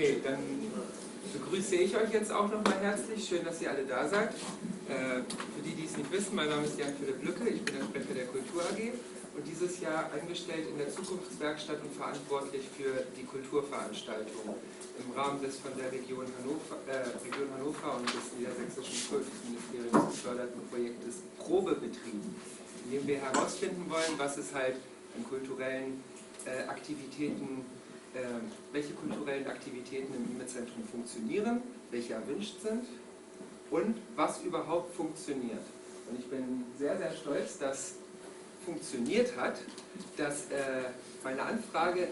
Okay, dann begrüße ich euch jetzt auch nochmal herzlich. Schön, dass ihr alle da seid. Für die, die es nicht wissen, mein Name ist Jan-Philipp Lücke, ich bin der Sprecher der Kultur AG und dieses Jahr angestellt in der Zukunftswerkstatt und verantwortlich für die Kulturveranstaltungen im Rahmen des von der Region Hannover und des niedersächsischen Kultusministeriums geförderten Projektes Probebetrieb, in dem wir herausfinden wollen, was es halt an kulturellen Aktivitäten, welche kulturellen Aktivitäten im Ihme-Zentrum funktionieren, welche erwünscht sind und was überhaupt funktioniert. Und ich bin sehr, sehr stolz, dass funktioniert hat, dass meine Anfrage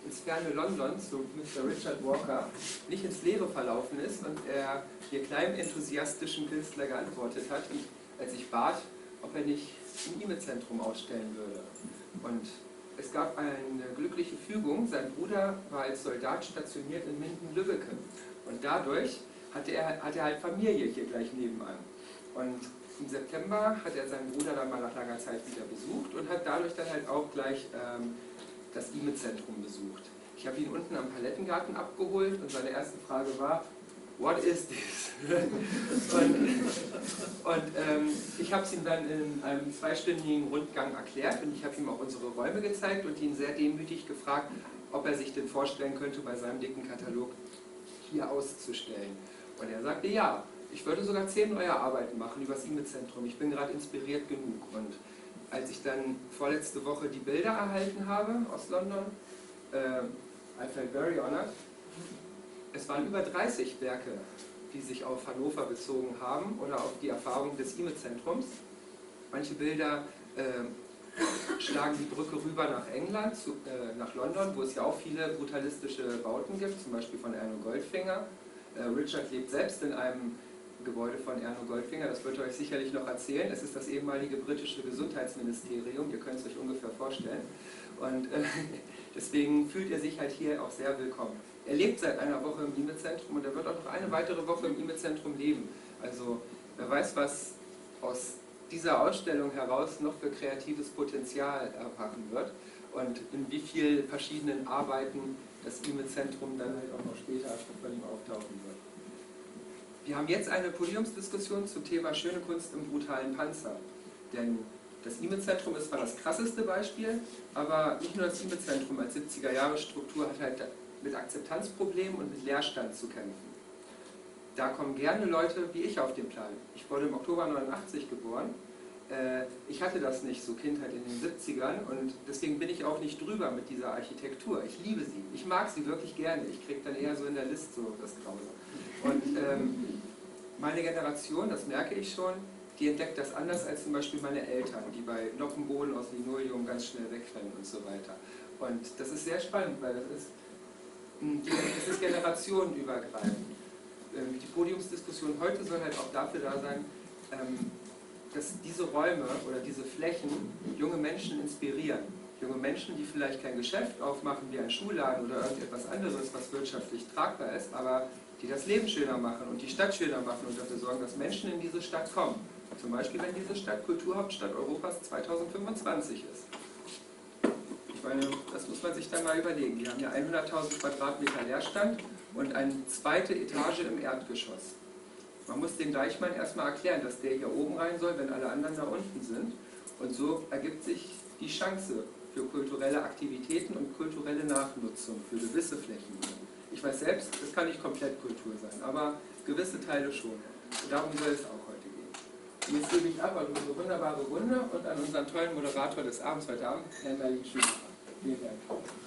ins ferne London zu Mr. Richard Walker nicht ins Leere verlaufen ist und er hier kleinen enthusiastischen Künstler geantwortet hat, als ich bat, ob er nicht im Ihme-Zentrum ausstellen würde. Und es gab eine glückliche Fügung, sein Bruder war als Soldat stationiert in Minden-Lübbecke und dadurch hat er halt Familie hier gleich nebenan. Und im September hat er seinen Bruder dann mal nach langer Zeit wieder besucht und hat dadurch dann halt auch gleich das Ihme-Zentrum besucht. Ich habe ihn unten am Palettengarten abgeholt und seine erste Frage war, what is this? und ich habe es ihm dann in einem 2-stündigen Rundgang erklärt und ich habe ihm auch unsere Räume gezeigt und ihn sehr demütig gefragt, ob er sich denn vorstellen könnte, bei seinem dicken Katalog hier auszustellen. Und er sagte, ja, ich würde sogar 10 neue Arbeiten machen über das Ihme-Zentrum, ich bin gerade inspiriert genug. Und als ich dann vorletzte Woche die Bilder erhalten habe aus London, I felt very honored. Es waren über 30 Werke, die sich auf Hannover bezogen haben oder auf die Erfahrung des Ihme-Zentrums. Manche Bilder schlagen die Brücke rüber nach England, nach London, wo es ja auch viele brutalistische Bauten gibt, zum Beispiel von Erno Goldfinger. Richard lebt selbst in einem Gebäude von Erno Goldfinger, das wird euch sicherlich noch erzählen. Es ist das ehemalige britische Gesundheitsministerium, ihr könnt es euch ungefähr vorstellen. Und deswegen fühlt er sich halt hier auch sehr willkommen. Er lebt seit einer Woche im Ihme-Zentrum und er wird auch noch eine weitere Woche im Ihme-Zentrum leben. Also wer weiß, was aus dieser Ausstellung heraus noch für kreatives Potenzial erwachen wird und in wie vielen verschiedenen Arbeiten das Ihme-Zentrum dann halt auch noch später von ihm auftauchen wird. Wir haben jetzt eine Podiumsdiskussion zum Thema Schöne Kunst im brutalen Panzer. Denn das Ihme-Zentrum ist zwar das krasseste Beispiel, aber nicht nur das Ihme-Zentrum als 70er-Jahre-Struktur hat halt mit Akzeptanzproblemen und mit Leerstand zu kämpfen. Da kommen gerne Leute wie ich auf den Plan. Ich wurde im Oktober 89 geboren. Ich hatte das nicht, so Kindheit in den 70ern und deswegen bin ich auch nicht drüber mit dieser Architektur. Ich liebe sie, ich mag sie wirklich gerne. Ich kriege dann eher so in der List so das Grause. Und meine Generation, das merke ich schon, die entdeckt das anders als zum Beispiel meine Eltern, die bei Noppenbohlen aus Linoleum ganz schnell wegrennen und so weiter. Und das ist sehr spannend, weil das ist generationenübergreifend. Die Podiumsdiskussion heute soll halt auch dafür da sein, dass diese Räume oder diese Flächen junge Menschen inspirieren. Junge Menschen, die vielleicht kein Geschäft aufmachen wie ein Schuhladen oder irgendetwas anderes, was wirtschaftlich tragbar ist, aber die das Leben schöner machen und die Stadt schöner machen und dafür sorgen, dass Menschen in diese Stadt kommen. Zum Beispiel, wenn diese Stadt Kulturhauptstadt Europas 2025 ist. Ich meine, das muss man sich dann mal überlegen. Wir haben hier 100.000 Quadratmeter Leerstand und eine zweite Etage im Erdgeschoss. Man muss den Deichmann erstmal erklären, dass der hier oben rein soll, wenn alle anderen da unten sind. Und so ergibt sich die Chance für kulturelle Aktivitäten und kulturelle Nachnutzung für gewisse Flächen. Ich weiß selbst, es kann nicht komplett Kultur sein, aber gewisse Teile schon. Und darum soll es auch heute gehen. Und jetzt gebe ich ab an unsere wunderbare Runde und an unseren tollen Moderator des Abends heute Abend, Herrn Merlin Schumacher. Vielen Dank.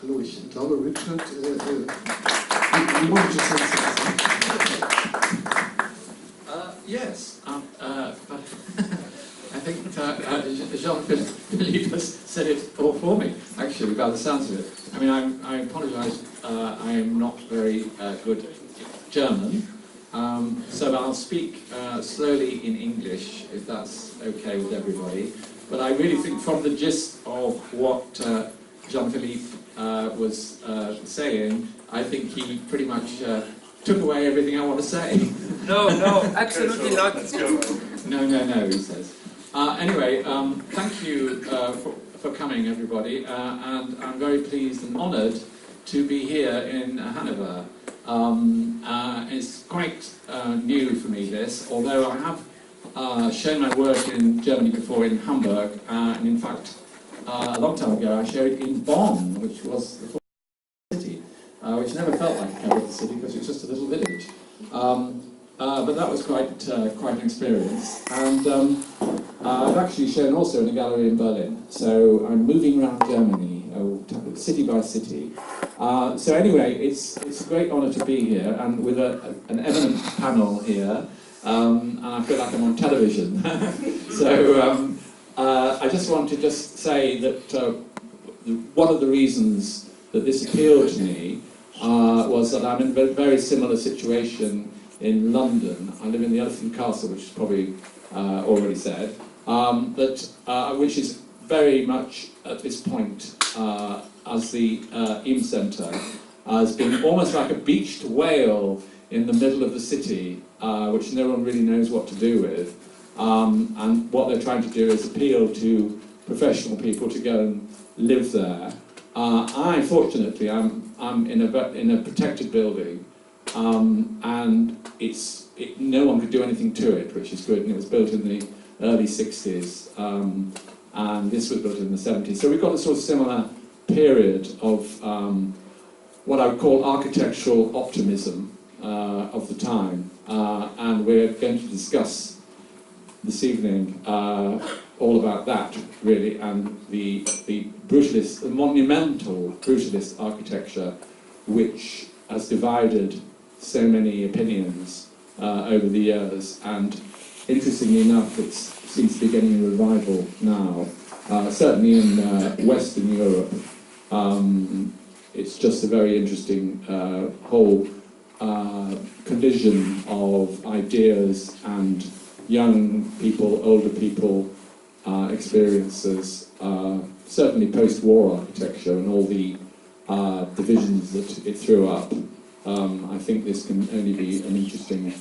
Hallo, ich glaube, Richard, you wanted to say something? Yes, but I think Jean-Philippe has said it all for me, actually, by the sounds of it. I mean, I apologise, I am not very good German, so I'll speak slowly in English, if that's okay with everybody. But I really think from the gist of what Jean-Philippe was saying, I think he pretty much took away everything I want to say. No, absolutely not. No, he says. Anyway, thank you for coming, everybody, and I'm very pleased and honoured to be here in Hanover. It's quite new for me, this, although I have shown my work in Germany before, in Hamburg, and in fact, a long time ago I showed it in Bonn, which was the city, which never felt like a capital city because it was just a little village. But that was quite an experience. And I've actually shown also in a gallery in Berlin. So I'm moving around Germany, city by city. So anyway, it's a great honour to be here, and with an eminent panel here. And I feel like I'm on television. So I just want to say that one of the reasons that this appealed to me was that I'm in a very similar situation in London. I live in the Elephant Castle, which is probably already said, which is very much at this point, as the Ihme-Zentrum, has been almost like a beached whale in the middle of the city, which no one really knows what to do with. And what they're trying to do is appeal to professional people to go and live there. Fortunately, I'm in a protected building, and no one could do anything to it, which is good. And it was built in the early 60s, and this was built in the 70s. So we've got a sort of similar period of what I would call architectural optimism of the time, and we're going to discuss this evening all about that, really, and the brutalist, the monumental brutalist architecture which has divided so many opinions over the years, and interestingly enough, it seems to be getting a revival now. Certainly in Western Europe, it's just a very interesting whole collision of ideas and young people, older people, experiences, certainly post-war architecture and all the divisions that it threw up. I think this can only be an interesting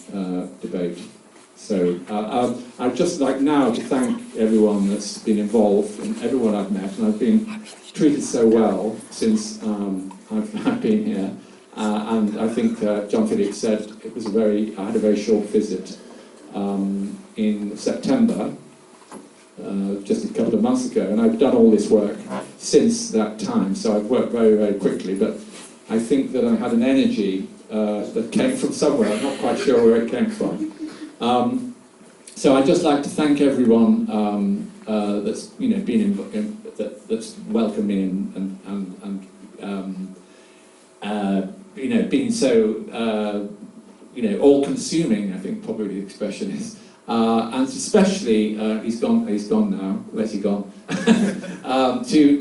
debate. So I'd just like now to thank everyone that's been involved and everyone I've met, and I've been treated so well since I've been here. And I think Jean-Philippe said it was I had a very short visit in September, just a couple of months ago, and I've done all this work since that time, so I've worked very, very quickly, but I think that I had an energy that came from somewhere. I'm not quite sure where it came from. So I'd just like to thank everyone that's been that's welcomed me and being so all-consuming. I think probably the expression is, and especially he's gone now. Where's he gone? to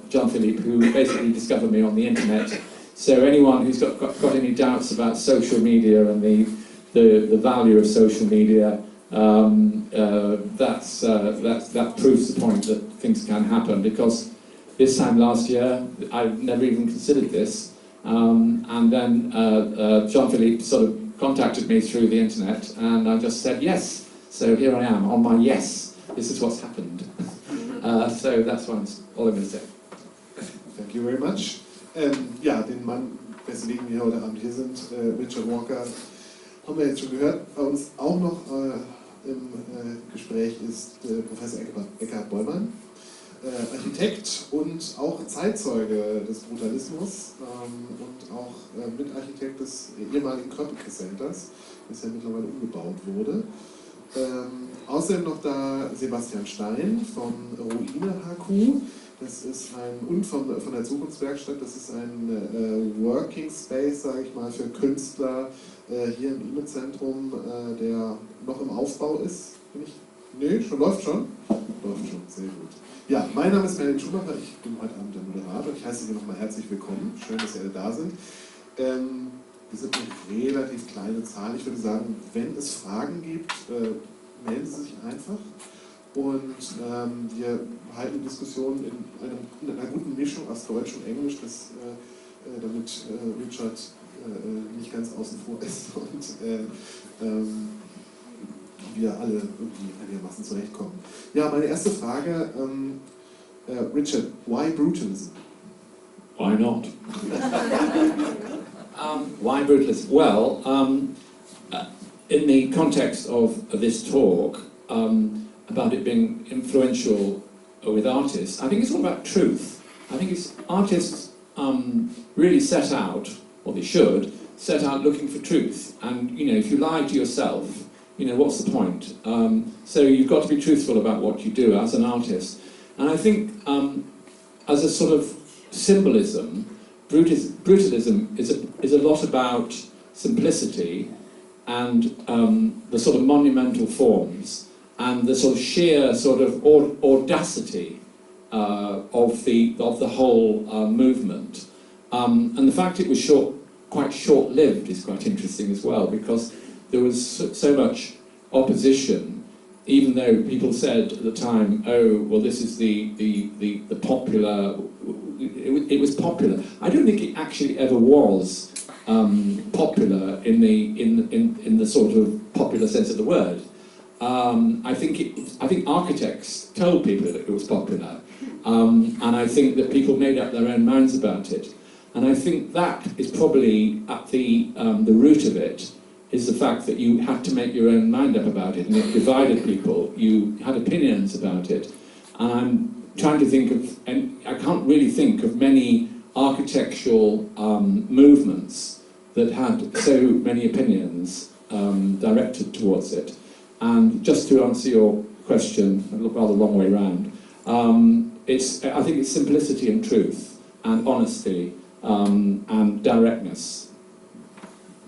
Jean-Philippe, who basically discovered me on the internet. So anyone who's got any doubts about social media and the value of social media, that proves the point that things can happen, because this time last year I never even considered this, and then Jean-Philippe sort of contacted me through the internet, and I just said yes. So here I am on my yes. This is what's happened. So that's all I'm going to say. Thank you very much. Ja, den Mann, weswegen wir heute Abend hier sind, Richard Walker, haben wir jetzt schon gehört. Bei uns auch noch im Gespräch ist Professor Ekkehard Bollmann, Architekt und auch Zeitzeuge des Brutalismus und auch Mitarchitekt des ehemaligen Kröpcke-Centers, das ja mittlerweile umgebaut wurde. Außerdem noch da Sebastian Stein vom Ruine HQ. Das ist und von der Zukunftswerkstatt, das ist ein Working Space, sage ich mal, für Künstler hier im Ihme-Zentrum, der noch im Aufbau ist. Läuft schon? Läuft schon, sehr gut. Ja, mein Name ist Merlin Schumacher, ich bin heute Abend der Moderator. Ich heiße Sie nochmal herzlich willkommen. Schön, dass Sie alle da sind. Wir sind eine relativ kleine Zahl. Ich würde sagen, wenn es Fragen gibt, melden Sie sich einfach. Und wir halten die Diskussion in einer guten Mischung aus Deutsch und Englisch, damit Richard nicht ganz außen vor ist und wir alle irgendwie einigermaßen zurechtkommen. Ja, meine erste Frage, Richard, why brutalism? Why not? Why brutalism? Well, in the context of this talk, about it being influential with artists, I think it's all about truth. I think artists really set out, or they should, set out looking for truth. And, you know, if you lie to yourself, you know, what's the point? So you've got to be truthful about what you do as an artist. And I think as a sort of symbolism, brutalism is a lot about simplicity and the sort of monumental forms and the sort of sheer sort of audacity of the whole movement. And the fact it was quite short-lived is quite interesting as well, because there was so much opposition, even though people said at the time, oh, well, this is the popular, it was popular. I don't think it actually ever was popular in the sort of popular sense of the word. I think architects told people that it was popular, and I think that people made up their own minds about it. And I think that is probably at the root of it, is the fact that you had to make your own mind up about it, and it divided people. You had opinions about it. And I'm trying to think of, and I can't really think of many architectural movements that had so many opinions directed towards it. And just to answer your question, a rather long way round, I think it's simplicity and truth, and honesty, and directness.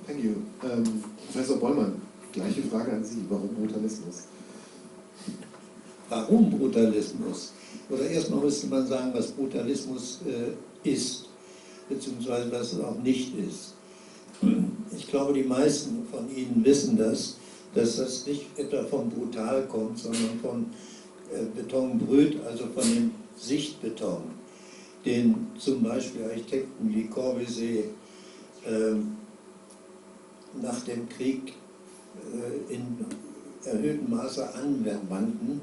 Thank you. Professor Bollmann, gleiche Frage an Sie. Warum Brutalismus? Warum Brutalismus? Oder erstmal müsste man sagen, was Brutalismus ist, beziehungsweise was es auch nicht ist. Ich glaube, die meisten von Ihnen wissen dass das nicht etwa von brutal kommt, sondern von Betonbrüt, also von dem Sichtbeton, den zum Beispiel Architekten wie Corbusier nach dem Krieg in erhöhtem Maße anwandten,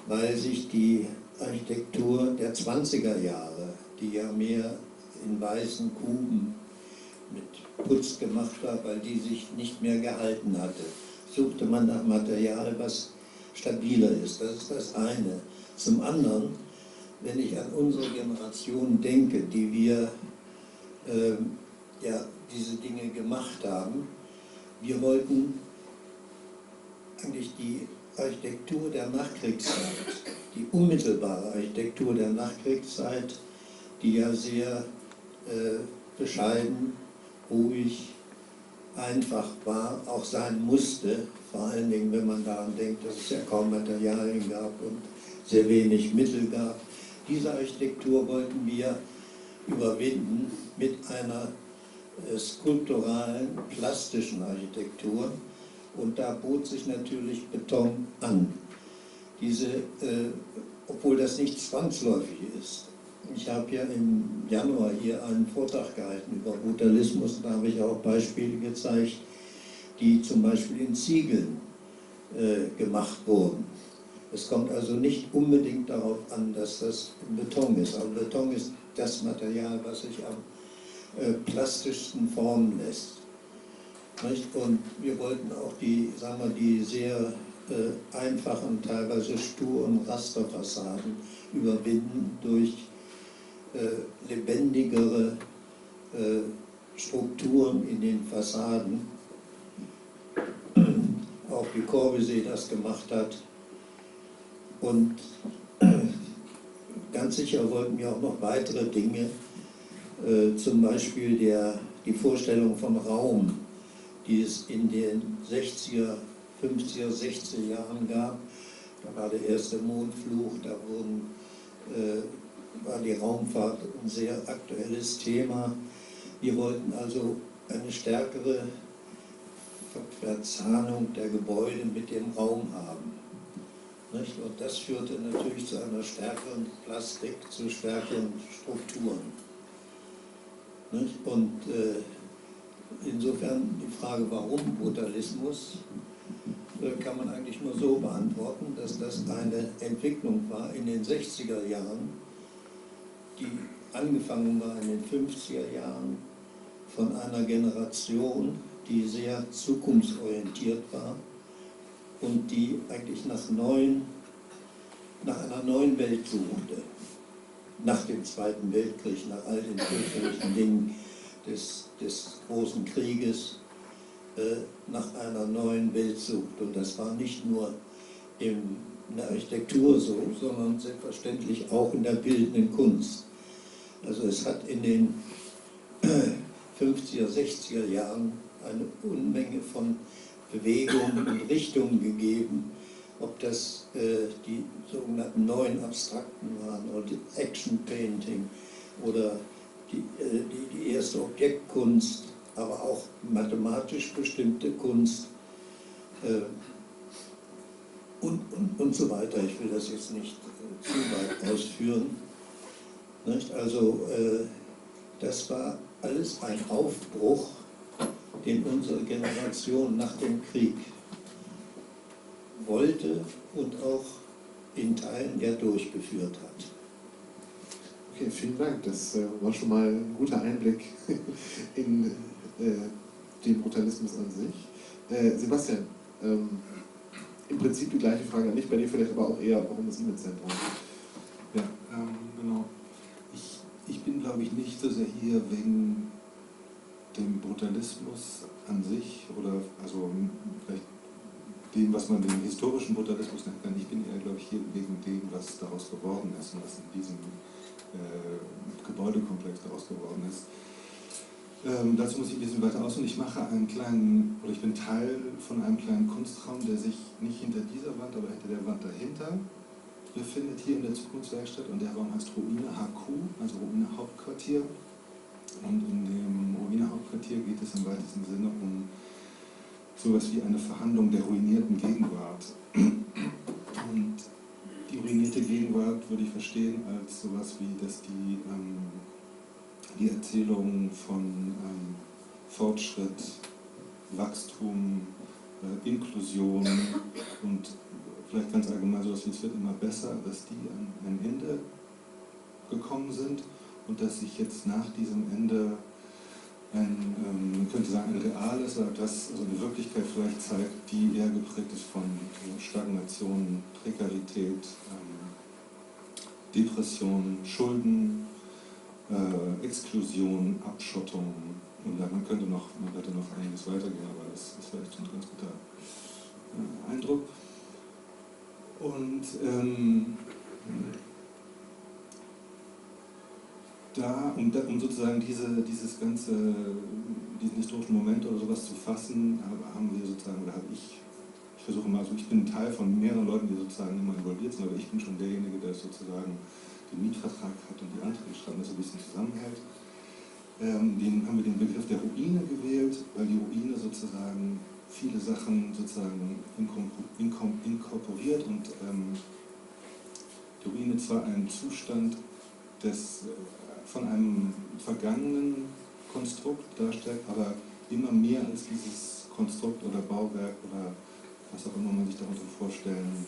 weil sich die Architektur der 20er Jahre, die ja mehr in weißen Kuben mit Putz gemacht war, weil die sich nicht mehr gehalten hatte, suchte man nach Material, was stabiler ist. Das ist das eine. Zum anderen, wenn ich an unsere Generation denke, die wir ja, diese Dinge gemacht haben, wir wollten eigentlich die Architektur der Nachkriegszeit, die unmittelbare Architektur der Nachkriegszeit, die ja sehr bescheiden, ruhig, einfach war, auch sein musste, vor allen Dingen, wenn man daran denkt, dass es ja kaum Materialien gab und sehr wenig Mittel gab. Diese Architektur wollten wir überwinden mit einer skulpturalen, plastischen Architektur, und da bot sich natürlich Beton an. Obwohl das nicht zwangsläufig ist. Ich habe ja im Januar hier einen Vortrag gehalten über Brutalismus, und da habe ich auch Beispiele gezeigt, die zum Beispiel in Ziegeln gemacht wurden. Es kommt also nicht unbedingt darauf an, dass das Beton ist, aber Beton ist das Material, was sich am plastischsten formen lässt. Nicht? Und wir wollten auch die sehr einfachen, teilweise sturen Rasterfassaden überwinden durch lebendigere Strukturen in den Fassaden, auch wie Corbusier das gemacht hat. Und ganz sicher wollten wir auch noch weitere Dinge, zum Beispiel die Vorstellung von Raum, die es in den 60er, 50er, 60er Jahren gab. Da war der erste Mondflug, da war die Raumfahrt ein sehr aktuelles Thema. Wir wollten also eine stärkere Verzahnung der Gebäude mit dem Raum haben. Nicht? Und das führte natürlich zu einer stärkeren Plastik, zu stärkeren Strukturen. Nicht? Und insofern die Frage, warum Brutalismus, kann man eigentlich nur so beantworten, dass das eine Entwicklung war in den 60er Jahren, die angefangen war in den 50er Jahren von einer Generation, die sehr zukunftsorientiert war und die eigentlich nach einer neuen Welt suchte. Nach dem Zweiten Weltkrieg, nach all den fürchterlichen Dingen des großen Krieges, nach einer neuen Welt sucht. Und das war nicht nur in der Architektur so, sondern selbstverständlich auch in der bildenden Kunst. Also es hat in den 50er, 60er Jahren eine Unmenge von Bewegungen und Richtungen gegeben, ob das die sogenannten neuen Abstrakten waren oder die Action Painting oder die erste Objektkunst, aber auch mathematisch bestimmte Kunst und so weiter. Ich will das jetzt nicht zu weit ausführen. Nicht? Also das war alles ein Aufbruch, den unsere Generation nach dem Krieg wollte und auch in Teilen ja durchgeführt hat. Okay, vielen Dank. Das war schon mal ein guter Einblick in den Brutalismus an sich. Sebastian, im Prinzip die gleiche Frage an dich, bei dir vielleicht aber auch eher, warum das Ihme-Zentrum? Ja, genau. Ich bin, glaube ich, nicht so sehr hier wegen dem Brutalismus an sich oder also vielleicht dem, was man den historischen Brutalismus nennen kann. Ich bin eher, glaube ich, hier wegen dem, was daraus geworden ist und was in diesem Gebäudekomplex daraus geworden ist. Dazu muss ich ein bisschen weiter ausholen. Ich mache einen kleinen, oder ich bin Teil von einem kleinen Kunstraum, der sich nicht hinter dieser Wand, aber hinter der Wand dahinter befindet, hier in der Zukunftswerkstatt. Und der Raum heißt Ruine HQ, also Ruine Hauptquartier. Und in dem Ruine Hauptquartier geht es im weitesten Sinne um sowas wie eine Verhandlung der ruinierten Gegenwart. Und die ruinierte Gegenwart würde ich verstehen als sowas wie, dass die Erzählung von Fortschritt, Wachstum, Inklusion und vielleicht ganz allgemein sowas wie es wird immer besser, dass die an ein Ende gekommen sind und dass sich jetzt nach diesem Ende man könnte sagen, ein reales oder das, also eine Wirklichkeit vielleicht zeigt, die eher geprägt ist von Stagnation, Prekarität, Depression, Schulden, Exklusion, Abschottung und man könnte noch einiges weitergehen, aber das ist vielleicht schon ein ganz guter Eindruck. Und um sozusagen diesen historischen Moment oder sowas zu fassen, haben wir sozusagen, oder habe ich versuche mal, also ich bin Teil von mehreren Leuten, die sozusagen immer involviert sind, aber ich bin schon derjenige, der sozusagen den Mietvertrag hat und die Anträge schreibt, das ein bisschen zusammenhält. Haben wir den Begriff der Ruine gewählt, weil die Ruine sozusagen viele Sachen sozusagen inkorporiert und die Ruine zwar einen Zustand von einem vergangenen Konstrukt darstellt, aber immer mehr als dieses Konstrukt oder Bauwerk oder was auch immer man sich darunter vorstellen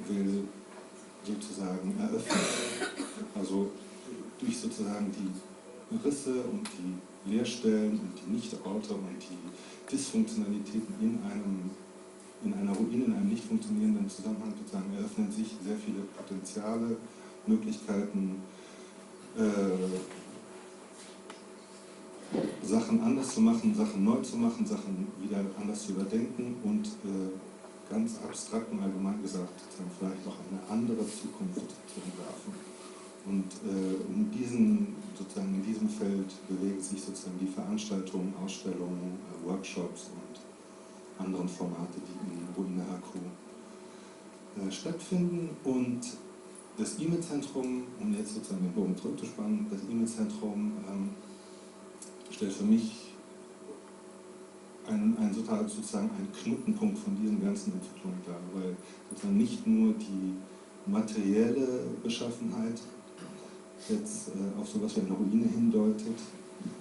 will, sozusagen eröffnet. Also durch sozusagen die Risse und die Leerstellen und die Nichtorte und die Dysfunktionalitäten in einer Ruine, in einem nicht funktionierenden Zusammenhang sozusagen eröffnen sich sehr viele Potenziale, Möglichkeiten, Sachen anders zu machen, Sachen neu zu machen, Sachen wieder anders zu überdenken und ganz abstrakt und allgemein gesagt, vielleicht auch eine andere Zukunft zu entwerfen. Und in diesem Feld bewegen sich sozusagen die Veranstaltungen, Ausstellungen, Workshops und anderen Formate, die in Ruine HQ stattfinden. Und das Ihme-Zentrum, um jetzt sozusagen den Bogen zurückzuspannen, das Ihme-Zentrum stellt für mich sozusagen einen Knotenpunkt von diesen ganzen Entwicklungen dar, weil sozusagen nicht nur die materielle Beschaffenheit jetzt auf sowas wie eine Ruine hindeutet,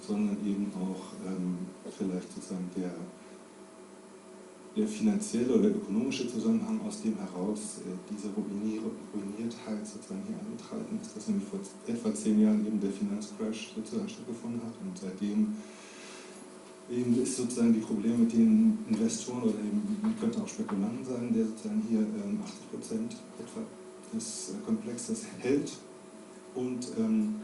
sondern eben auch vielleicht sozusagen der finanzielle oder ökonomische Zusammenhang, aus dem heraus diese Ruiniertheit sozusagen hier eingetreten ist, dass nämlich vor etwa 10 Jahren eben der Finanzcrash sozusagen stattgefunden hat und seitdem eben ist sozusagen die Probleme mit den Investoren oder eben könnte auch Spekulanten sein, der sozusagen hier 80% etwa des Komplexes hält und dann,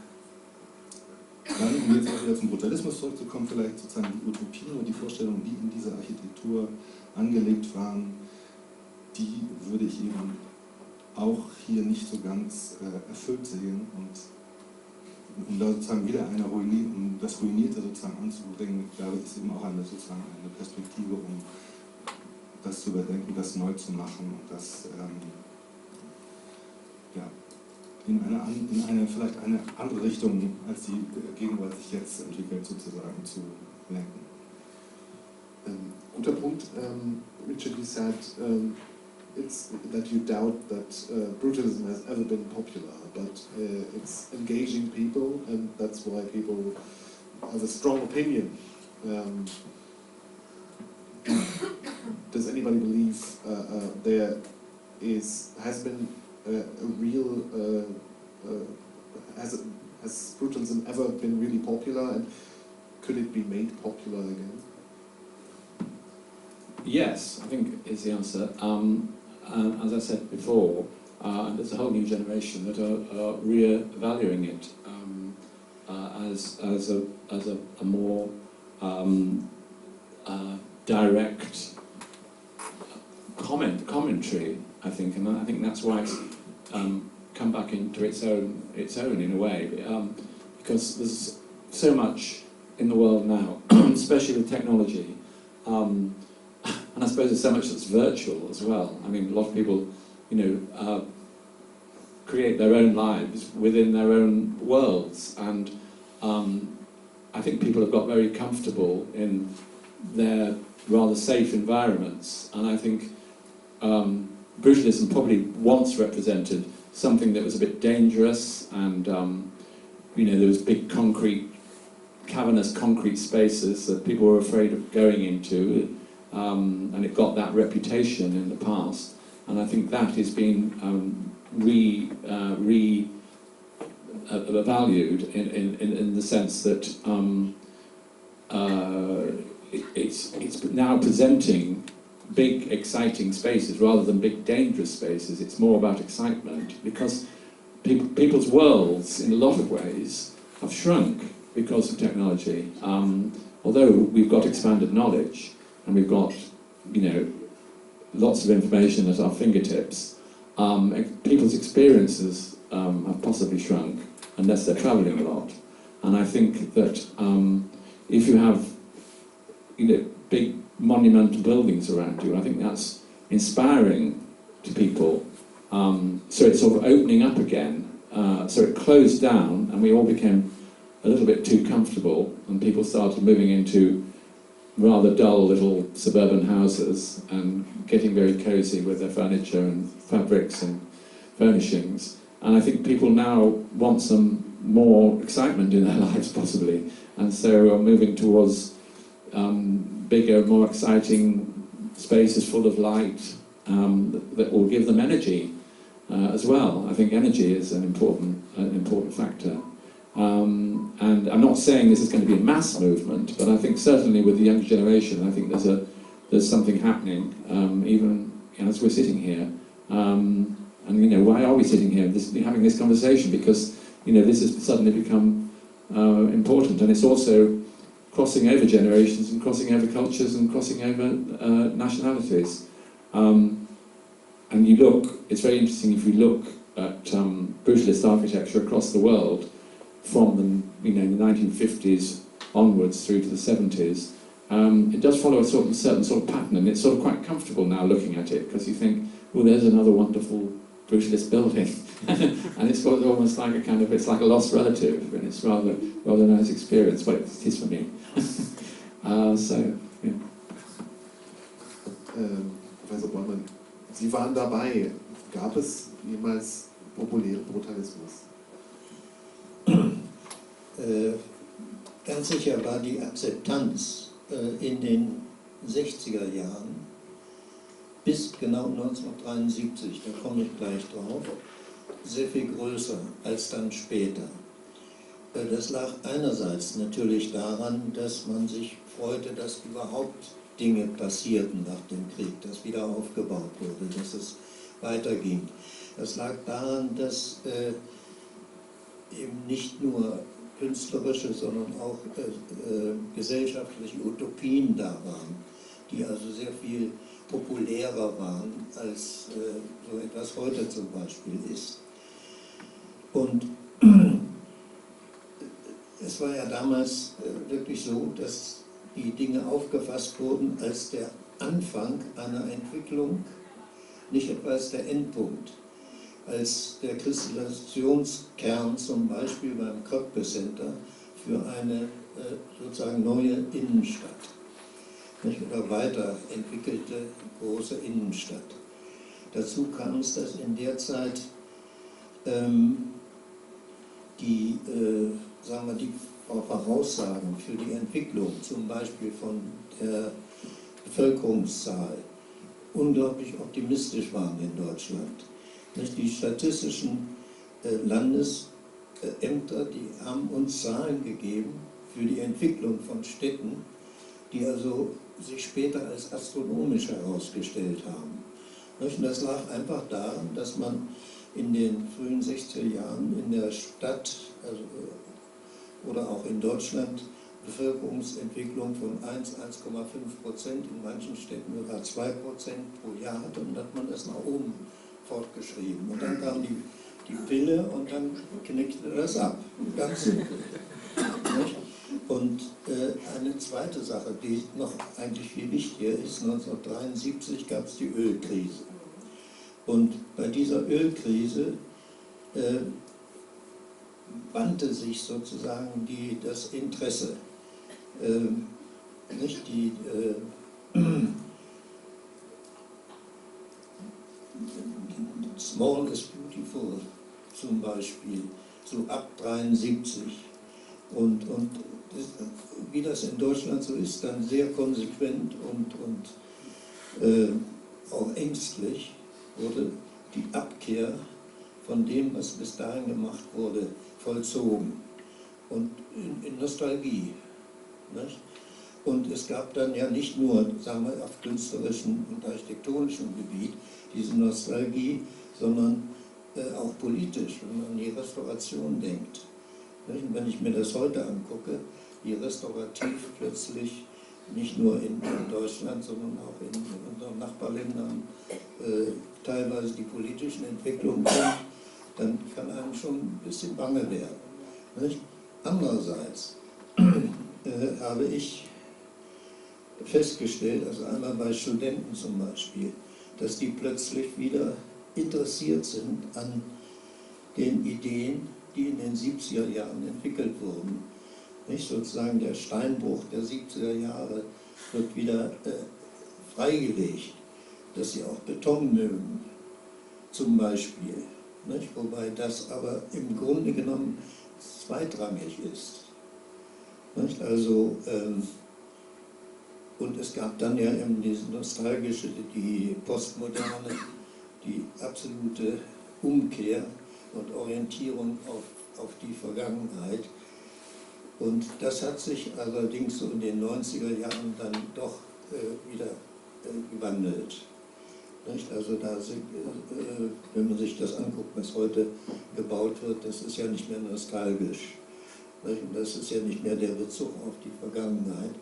um jetzt auch wieder zum Brutalismus zurückzukommen, vielleicht sozusagen die Utopien und die Vorstellungen, die in dieser Architektur angelegt waren, die würde ich eben auch hier nicht so ganz erfüllt sehen und um da sozusagen wieder um das Ruinierte sozusagen anzubringen, glaube ich, ist eben auch sozusagen eine Perspektive, um das zu überdenken, das neu zu machen und das ja, in eine vielleicht eine andere Richtung, als die Gegenwart sich jetzt entwickelt, sozusagen zu lenken. Guter Punkt. Richard, you said it's that you doubt that brutalism has ever been popular, but it's engaging people, and that's why people have a strong opinion. Does anybody believe there has been a real has brutalism ever been really popular, and could it be made popular again? Yes, I think is the answer. As I said before, there's a whole new generation that are re-evaluating it as a more direct commentary, I think, and I think that's why it's come back into its own in a way, because there's so much in the world now, especially with technology. And I suppose there's so much that's virtual as well. I mean, a lot of people, create their own lives within their own worlds, and I think people have got very comfortable in their rather safe environments, and I think brutalism probably once represented something that was a bit dangerous, and there was big cavernous concrete spaces that people were afraid of going into. And it got that reputation in the past, and I think that has been valued in the sense that it's now presenting big exciting spaces rather than big dangerous spaces. It's more about excitement because people's worlds in a lot of ways have shrunk because of technology. Although we've got expanded knowledge, and we've got, lots of information at our fingertips, people's experiences have possibly shrunk unless they're travelling a lot. And I think that if you have, big monumental buildings around you, I think that's inspiring to people. So it's sort of opening up again. So it closed down, and we all became a little bit too comfortable, and people started moving into rather dull little suburban houses and getting very cosy with their furniture and fabrics and furnishings. And I think people now want some more excitement in their lives, possibly, and so are moving towards bigger, more exciting spaces full of light that will give them energy as well. I think energy is an important factor. And I'm not saying this is going to be a mass movement, but I think certainly with the younger generation, I think there's something happening, even as we're sitting here. And why are we sitting here having this conversation? Because this has suddenly become important, and it's also crossing over generations and crossing over cultures and crossing over nationalities. And you look, it's very interesting if you look at brutalist architecture across the world, from the 1950s onwards through to the 70s, it does follow a certain sort of pattern, and it's sort of quite comfortable now looking at it, because you think, well, there's another wonderful brutalist building, and it's almost like it's like a lost relative, and it's rather nice experience. Well, it is for me. So, yeah. Professor Bollmann, Sie waren dabei. Gab es jemals populären Brutalismus? Ganz sicher war die Akzeptanz in den 60er Jahren bis genau 1973, da komme ich gleich drauf, sehr viel größer als dann später. Das lag einerseits natürlich daran, dass man sich freute, dass überhaupt Dinge passierten nach dem Krieg, dass wieder aufgebaut wurde, dass es weiterging. Das lag daran, dass eben nicht nur künstlerische, sondern auch gesellschaftliche Utopien da waren, die also sehr viel populärer waren, als so etwas heute zum Beispiel ist. Und es war ja damals wirklich so, dass die Dinge aufgefasst wurden als der Anfang einer Entwicklung, nicht etwa als der Endpunkt, als der Kristallisationskern zum Beispiel beim Kröpcke-Center für eine sozusagen neue Innenstadt, nicht, oder weiterentwickelte große Innenstadt. Dazu kam es, dass in der Zeit die Voraussagen für die Entwicklung, zum Beispiel von der Bevölkerungszahl, unglaublich optimistisch waren in Deutschland. Die statistischen Landesämter, die haben uns Zahlen gegeben für die Entwicklung von Städten, die also sich später als astronomisch herausgestellt haben. Und das lag einfach daran, dass man in den frühen 60er Jahren in der Stadt oder auch in Deutschland Bevölkerungsentwicklung von 1,5%, in manchen Städten sogar 2% pro Jahr hatte, und dann hat man das nach oben fortgeschrieben. Und dann kam die Pille und dann knickte das ab. Ganz simpel. Und eine zweite Sache, die noch eigentlich viel wichtiger ist, 1973 gab es die Ölkrise. Und bei dieser Ölkrise wandte sich sozusagen das Interesse. Nicht die Small is Beautiful zum Beispiel, so ab 73. Und wie das in Deutschland so ist, dann sehr konsequent und auch ängstlich wurde die Abkehr von dem, was bis dahin gemacht wurde, vollzogen. Und in Nostalgie. Nicht? Und es gab dann ja nicht nur, sagen wir, auf künstlerischem und architektonischem Gebiet diese Nostalgie, sondern auch politisch, wenn man an die Restauration denkt. Nicht? Und wenn ich mir das heute angucke, wie restaurativ plötzlich nicht nur in Deutschland, sondern auch in unseren Nachbarländern teilweise die politischen Entwicklungen sind, dann kann einem schon ein bisschen bange werden. Nicht? Andererseits habe ich festgestellt, also einmal bei Studenten zum Beispiel, dass die plötzlich wieder interessiert sind an den Ideen, die in den 70er Jahren entwickelt wurden. Nicht? Sozusagen der Steinbruch der 70er Jahre wird wieder freigelegt, dass sie auch Beton mögen, zum Beispiel. Nicht? Wobei das aber im Grunde genommen zweitrangig ist. Nicht? Also, und es gab dann ja eben diese nostalgische, die Postmoderne, die absolute Umkehr und Orientierung auf die Vergangenheit. Und das hat sich allerdings so in den 90er Jahren dann doch wieder gewandelt. Nicht? Also da sind, wenn man sich das anguckt, was heute gebaut wird, das ist ja nicht mehr nostalgisch. Nicht? Und das ist ja nicht mehr der Bezug auf die Vergangenheit,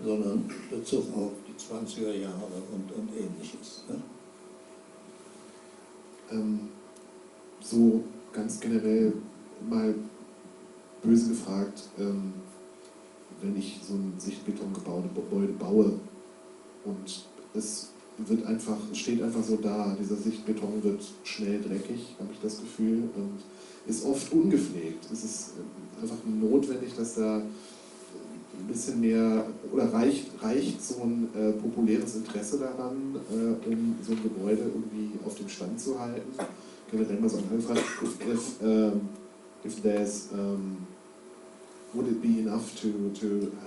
sondern Bezug auf die 20er Jahre und Ähnliches. Ne? So ganz generell mal böse gefragt, wenn ich so ein sichtbetongebaute Gebäude baue und es steht einfach so da, dieser Sichtbeton wird schnell dreckig, habe ich das Gefühl, und ist oft ungepflegt. Es ist einfach notwendig, dass da ein bisschen mehr, oder reicht so ein populäres Interesse daran, um so ein Gebäude irgendwie auf dem Stand zu halten. Generell mal so angefragt, if there's, would it be enough to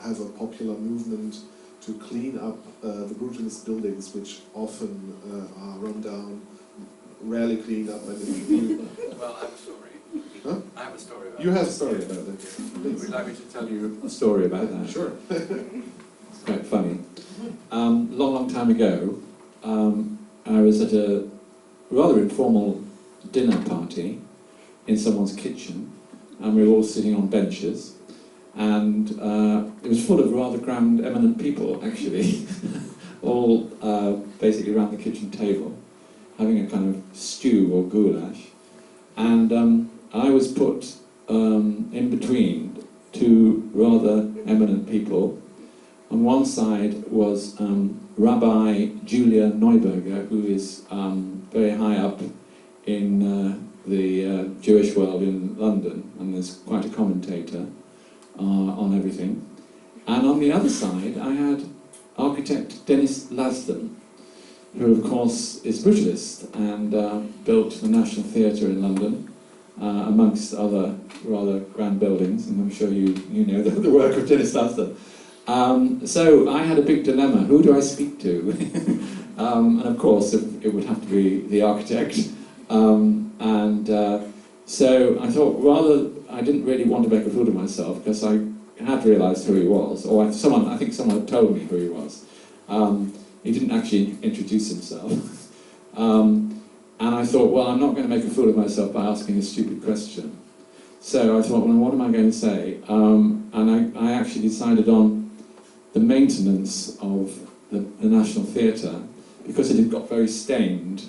have a popular movement to clean up the brutalist buildings, which often are run down, rarely cleaned up. Well, I have a story. Huh? I have a story about You have a that. story about that. Would you like me to tell you a story about that? Sure. It's quite funny. Long time ago, I was at a rather informal dinner party in someone's kitchen, and we were all sitting on benches, and it was full of rather grand, eminent people, actually, all basically around the kitchen table, having a kind of stew or goulash, and I was put in between two rather eminent people. On one side was Rabbi Julia Neuberger, who is very high up in the Jewish world in London, and is quite a commentator on everything. And on the other side, I had architect Dennis Lasdon, who of course is brutalist and built the National Theatre in London, amongst other rather grand buildings, and I'm sure you know the work of Dennis Lasdon. So I had a big dilemma: who do I speak to? And of course it would have to be the architect. So I thought, I didn't really want to make a fool of myself, because I had realised who he was, or I think someone had told me who he was. He didn't actually introduce himself. And I thought, well, I'm not going to make a fool of myself by asking a stupid question. So I thought, well, what am I going to say? And I actually decided on the maintenance of the National Theatre, because it had got very stained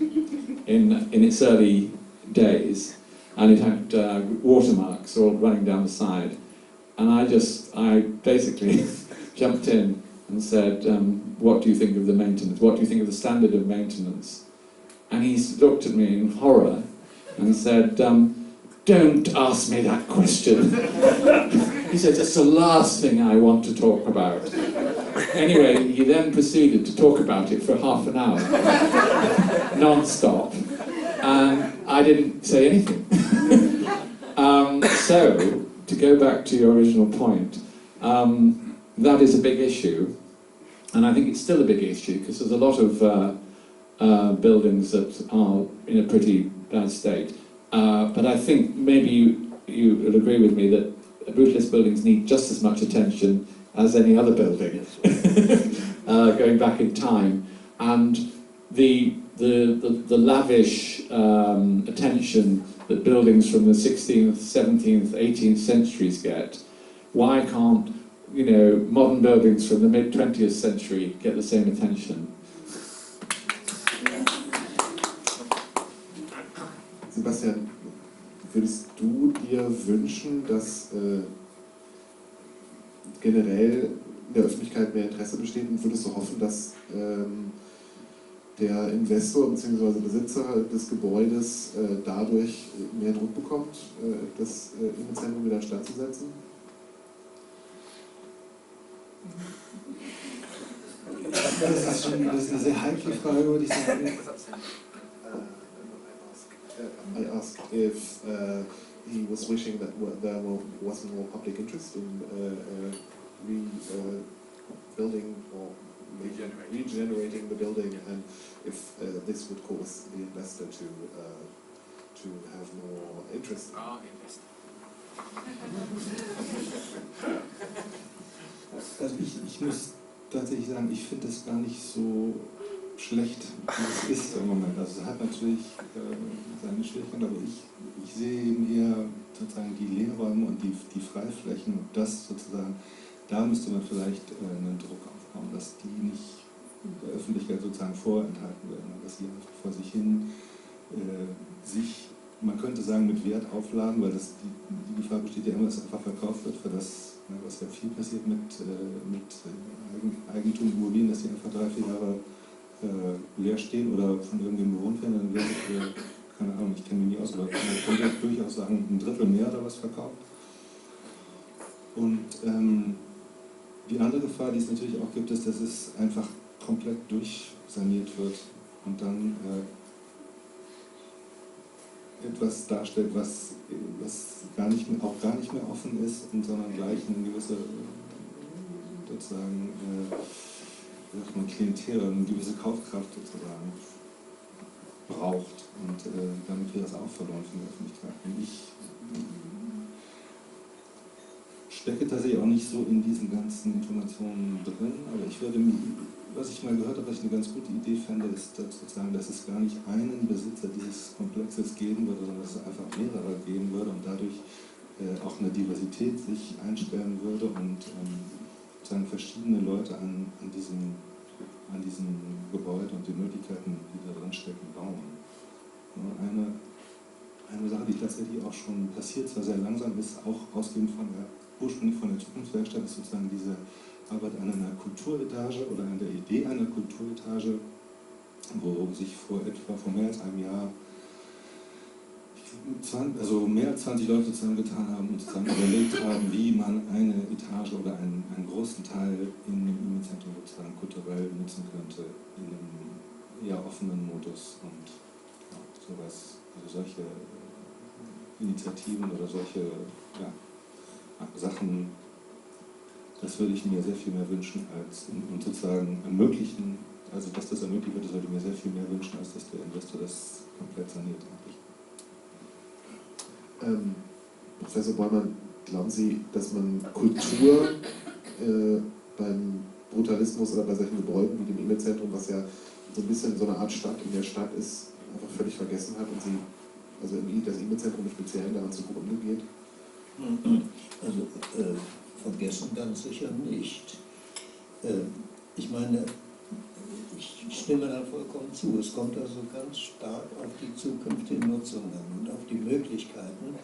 in its early days, and it had watermarks all running down the side. And I basically jumped in and said, what do you think of the maintenance? What do you think of the standard of maintenance? And he looked at me in horror and said, don't ask me that question. He said, that's the last thing I want to talk about. Anyway, he then proceeded to talk about it for half an hour, non-stop, and I didn't say anything. So, to go back to your original point, that is a big issue, and I think it's still a big issue, because there's a lot of buildings that are in a pretty bad state. But I think maybe you will agree with me that brutalist buildings need just as much attention as any other building, going back in time. And the lavish attention that buildings from the 16th, 17th, 18th centuries get, why can't, modern buildings from the mid-20th century get the same attention? Sebastian, würdest du dir wünschen, dass generell in der Öffentlichkeit mehr Interesse besteht, und würdest du hoffen, dass der Investor bzw. Besitzer des Gebäudes dadurch mehr Druck bekommt, das Ihme-Zentrum wieder instand zu setzen? Das ist eine sehr heikle Frage, würde ich sagen. I asked if he was wishing that there wasn't more public interest in rebuilding or regenerating the building, and if this would cause the investor to have more interest. Also ich muss tatsächlich sagen, ich finde es gar nicht so schlecht, wie es ist im Moment. Also es hat natürlich seine Schwierigkeiten, aber ich sehe eben eher sozusagen die Leerräume und die Freiflächen, und das sozusagen, da müsste man vielleicht einen Druck aufbauen, dass die nicht der Öffentlichkeit sozusagen vorenthalten werden, dass sie einfach vor sich hin man könnte sagen, mit Wert aufladen, weil die Gefahr besteht ja immer, dass einfach verkauft wird für das, was ja viel passiert mit Eigentum, Immobilien, dass die einfach 3-4 Jahre leer stehen oder von irgendwem bewohnt werden, dann wird keine Ahnung, ich kenne mich nie aus, aber man könnte durchaus sagen, 1/3 mehr oder was verkauft. Und die andere Gefahr, die es natürlich auch gibt, ist, dass es einfach komplett durchsaniert wird und dann etwas darstellt, was gar nicht mehr offen ist, sondern gleich eine gewisse sozusagen wie sagt man, Klientel, eine gewisse Kaufkraft sozusagen braucht. Und damit wird das auch verloren von der Öffentlichkeit. Und ich stecke tatsächlich auch nicht so in diesen ganzen Informationen drin, aber ich würde mir, was ich mal gehört habe, was ich eine ganz gute Idee fände, ist sozusagen, dass es gar nicht einen Besitzer dieses Komplexes geben würde, sondern dass es einfach mehrere geben würde und dadurch auch eine Diversität sich einstellen würde und sozusagen verschiedene Leute an diesem Gebäude und die Möglichkeiten, die da drin stecken, bauen. Eine Sache, die tatsächlich auch schon passiert, zwar sehr langsam ist, auch ausgehend ursprünglich von der Zukunftswerkstatt, ist sozusagen diese Arbeit an einer Kulturetage oder an der Idee einer Kulturetage, wo sich vor mehr als einem Jahr mehr als 20 Leute zusammengetan haben und zusammen überlegt haben, wie man eine Etage oder einen großen Teil im Ihme-Zentrum sozusagen kulturell nutzen könnte, in einem eher offenen Modus und ja, sowas, also solche Initiativen oder solche Sachen, das würde ich mir sehr viel mehr wünschen, als und sozusagen ermöglichen, also dass das ermöglicht wird, das würde ich mir sehr viel mehr wünschen, als dass der Investor das komplett saniert eigentlich. Professor Bollmann, glauben Sie, dass man Kultur beim Brutalismus oder bei solchen Gebäuden wie dem Ihme-Zentrum, was ja so ein bisschen so eine Art Stadt in der Stadt ist, einfach völlig vergessen hat und sie, also das Ihme-Zentrum im Speziellen daran zugrunde geht? Also vergessen ganz sicher nicht. Ich meine, ich stimme da vollkommen zu. Es kommt also ganz stark auf die zukünftige Nutzung an und auf die Möglichkeiten,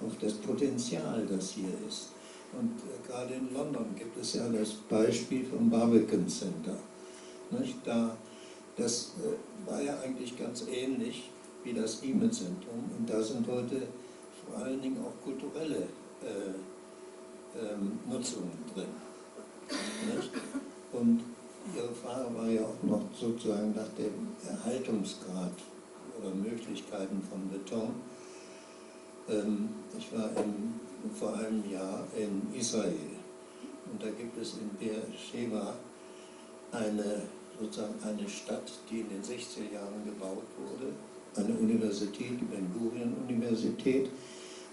auf das Potenzial, das hier ist. Und gerade in London gibt es ja das Beispiel vom Kurator-Center. Das war ja eigentlich ganz ähnlich wie das Ihme-Zentrum und da sind heute vor allen Dingen auch kulturelle Nutzungen drin. Nicht? Und Ihre Frage war ja auch noch sozusagen nach dem Erhaltungsgrad oder Möglichkeiten von Beton. Ich war vor einem Jahr in Israel und da gibt es in Beersheba sozusagen eine Stadt, die in den 60er Jahren gebaut wurde, eine Universität, die Ben-Gurion-Universität,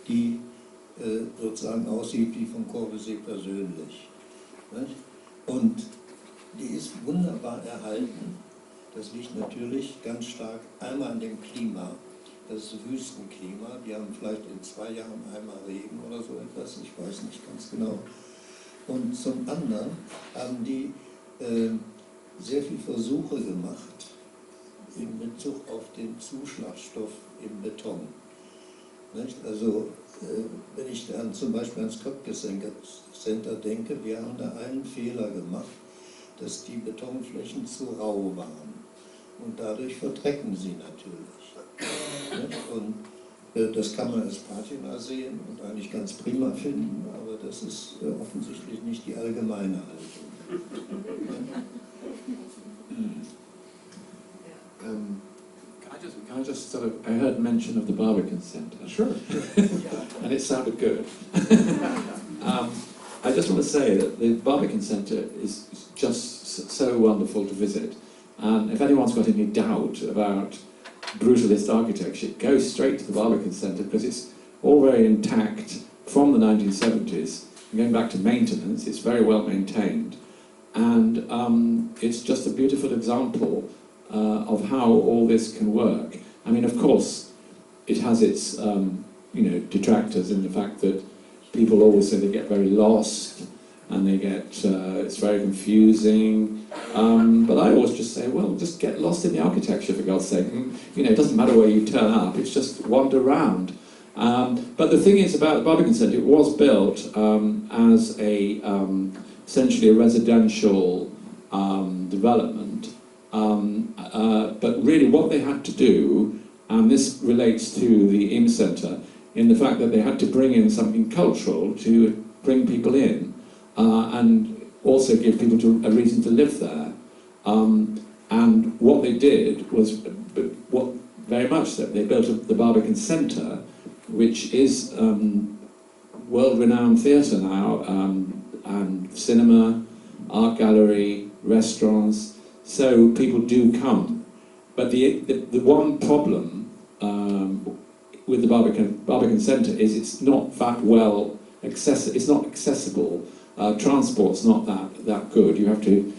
die sozusagen aussieht wie von Corbusier persönlich. Nicht? Und die ist wunderbar erhalten. Das liegt natürlich ganz stark einmal an dem Klima, das Wüstenklima. Die haben vielleicht in 2 Jahren einmal Regen oder so etwas, ich weiß nicht ganz genau. Und zum anderen haben die sehr viele Versuche gemacht in Bezug auf den Zuschlagstoff im Beton. Nicht? Also wenn ich dann zum Beispiel ans Kröpcke-Center denke, wir haben da einen Fehler gemacht, dass die Betonflächen zu rau waren. Und dadurch verdrecken sie natürlich. Nicht? Und das kann man als Patina sehen und eigentlich ganz prima finden, aber das ist offensichtlich nicht die allgemeine Haltung. Can I just sort of, I heard mention of the Kurator-Center. Sure. And it sounded good. I just want to say that the Kurator-Center is just so wonderful to visit. And if anyone's got any doubt about brutalist architecture, go straight to the Kurator-Center because it's all very intact from the 1970s. And going back to maintenance, it's very well maintained. And it's just a beautiful example of how all this can work. I mean, of course, it has its detractors in the fact that people always say they get very lost and they get it's very confusing. But I always just say, well, just get lost in the architecture for God's sake. And, it doesn't matter where you turn up; it's just wander around. But the thing is about the Kurator-Center, it was built as a essentially a residential development. But really what they had to do, and this relates to the Ihme-Center, in the fact that they had to bring in something cultural to bring people in, and also give people a reason to live there. And what they did was, very much so, they built the Kurator-Center, which is world-renowned theatre now, and cinema, art gallery, restaurants, so people do come. But the one problem with the Barbican Centre is it's not that well accessible. It's not accessible. Transport's not that good. You have to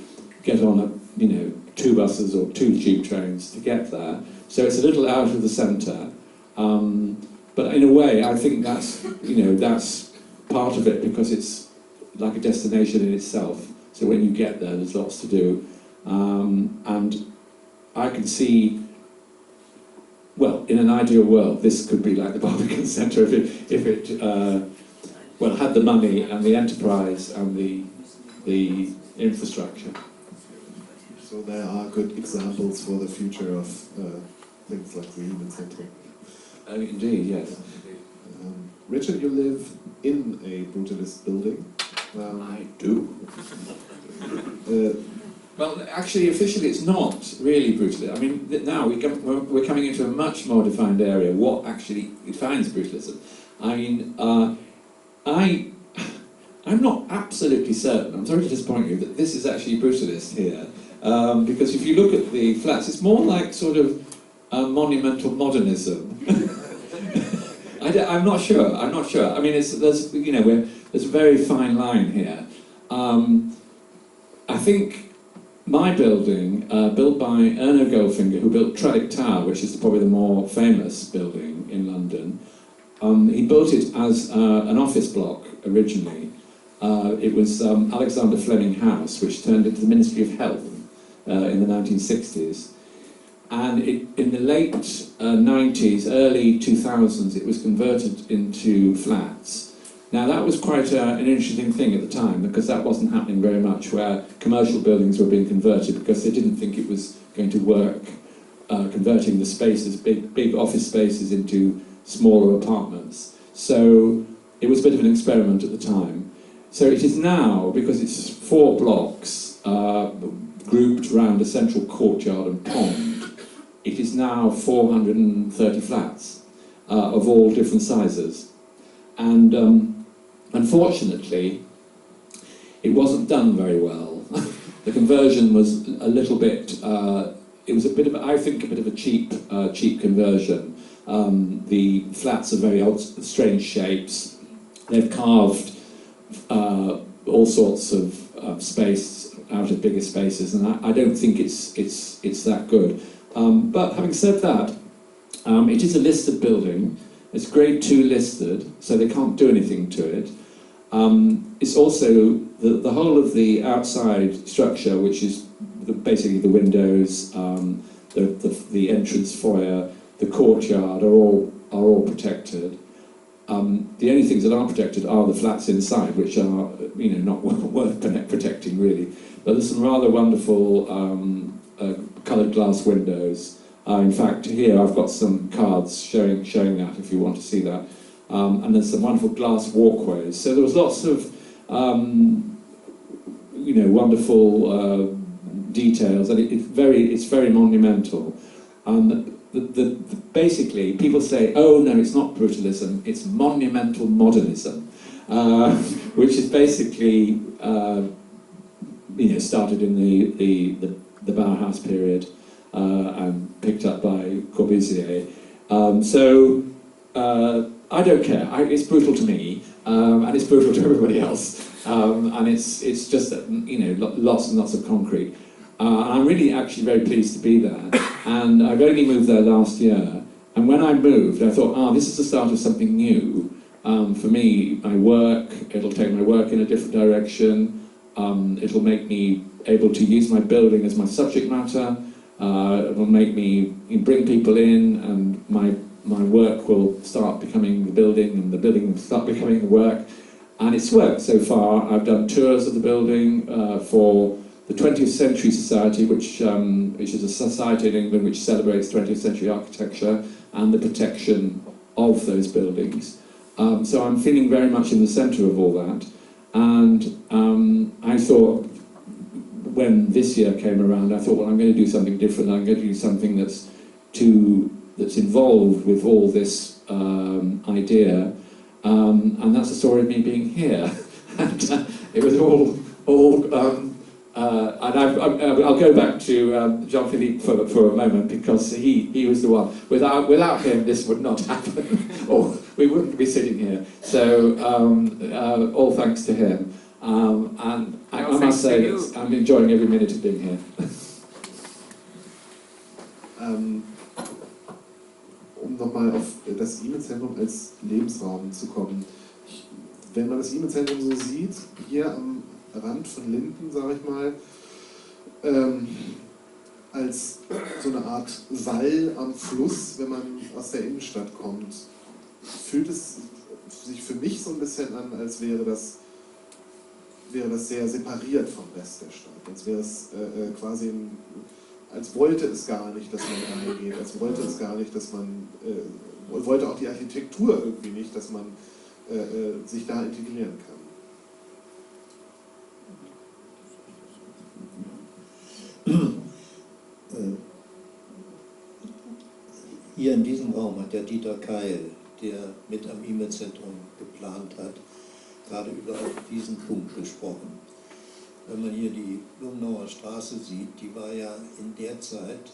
get on 2 buses or 2 tube trains to get there. So it's a little out of the centre. But in a way, I think that's that's part of it, because it's like a destination in itself. So when you get there, there's lots to do, and I can see. Well, in an ideal world, this could be like the Barbican Centre if it had the money and the enterprise and the infrastructure. So there are good examples for the future of things like the Ihme-Zentrum. Indeed, yes. Richard, you live in a brutalist building. I do. Well, actually, officially, it's not really brutalist. I mean, now we're coming into a much more defined area. What actually defines brutalism? I mean, I'm not absolutely certain. I'm sorry to disappoint you that this is actually brutalist here, because if you look at the flats, it's more like sort of monumental modernism. I'm not sure. I'm not sure. I mean, there's a very fine line here. I think. My building, built by Erno Goldfinger, who built Trellick Tower, which is probably the more famous building in London, he built it as an office block originally. It was Alexander Fleming House, which turned into the Ministry of Health in the 1960s. And in the late 90s, early 2000s, it was converted into flats. Now that was quite an interesting thing at the time, because that wasn't happening very much, where commercial buildings were being converted because they didn't think it was going to work, converting the spaces, big office spaces, into smaller apartments. So it was a bit of an experiment at the time. So it is now, because it's 4 blocks grouped around a central courtyard and pond, it is now 430 flats of all different sizes. And unfortunately, it wasn't done very well. The conversion was a little bit, it was a bit of, I think, a bit of a cheap conversion. The flats are very odd, strange shapes. They've carved all sorts of space out of bigger spaces, and I don't think it's that good. But having said that, it is a listed building. It's grade 2 listed, so they can't do anything to it. It's also the whole of the outside structure, which is basically the windows, the entrance foyer, the courtyard are all protected. The only things that aren't protected are the flats inside, which are not worth protecting really. But there's some rather wonderful coloured glass windows. In fact, here I've got some cards showing that if you want to see that. And there's some wonderful glass walkways. So there was lots of wonderful details, and it's very monumental. Basically, people say, oh no, it's not brutalism, it's monumental modernism, which is basically started in the Bauhaus period and picked up by Corbusier. I don't care. It's brutal to me, and it's brutal to everybody else, and it's just lots and lots of concrete. I'm really actually very pleased to be there, and I've only moved there last year. And when I moved, I thought, this is the start of something new. For me, my work, it'll take my work in a different direction. It'll make me able to use my building as my subject matter. It'll make me bring people in, and my work will start becoming the building, and the building will start becoming the work. And it's worked so far. I've done tours of the building for the 20th Century Society, which is a society in England which celebrates 20th century architecture and the protection of those buildings. So I'm feeling very much in the centre of all that. And I thought, when this year came around, I thought, well, I'm going to do something different. I'm going to do something that's involved with all this idea, and that's the story of me being here. And it was all And I'll go back to Jean-Philippe for a moment, because he was the one. Without him, this would not happen, or we wouldn't be sitting here. So all thanks to him. And I must say that I'm enjoying every minute of being here. Um nochmal auf das Ihme-Zentrum als Lebensraum zu kommen. Wenn man das Ihme-Zentrum so sieht, hier am Rand von Linden, sage ich mal, als so eine Art Wall am Fluss, wenn man aus der Innenstadt kommt, fühlt es sich für mich so ein bisschen an, als wäre das sehr separiert vom Rest der Stadt. Als wäre es quasi, als wollte es gar nicht, dass man reingeht, als wollte es gar nicht, dass man, wollte auch die Architektur irgendwie nicht, dass man sich da integrieren kann. Hier in diesem Raum hat der Dieter Keil, der mit am Ihme-Zentrum geplant hat, gerade über diesen Punkt gesprochen. Wenn man hier die Blumenauer Straße sieht, die war ja in der Zeit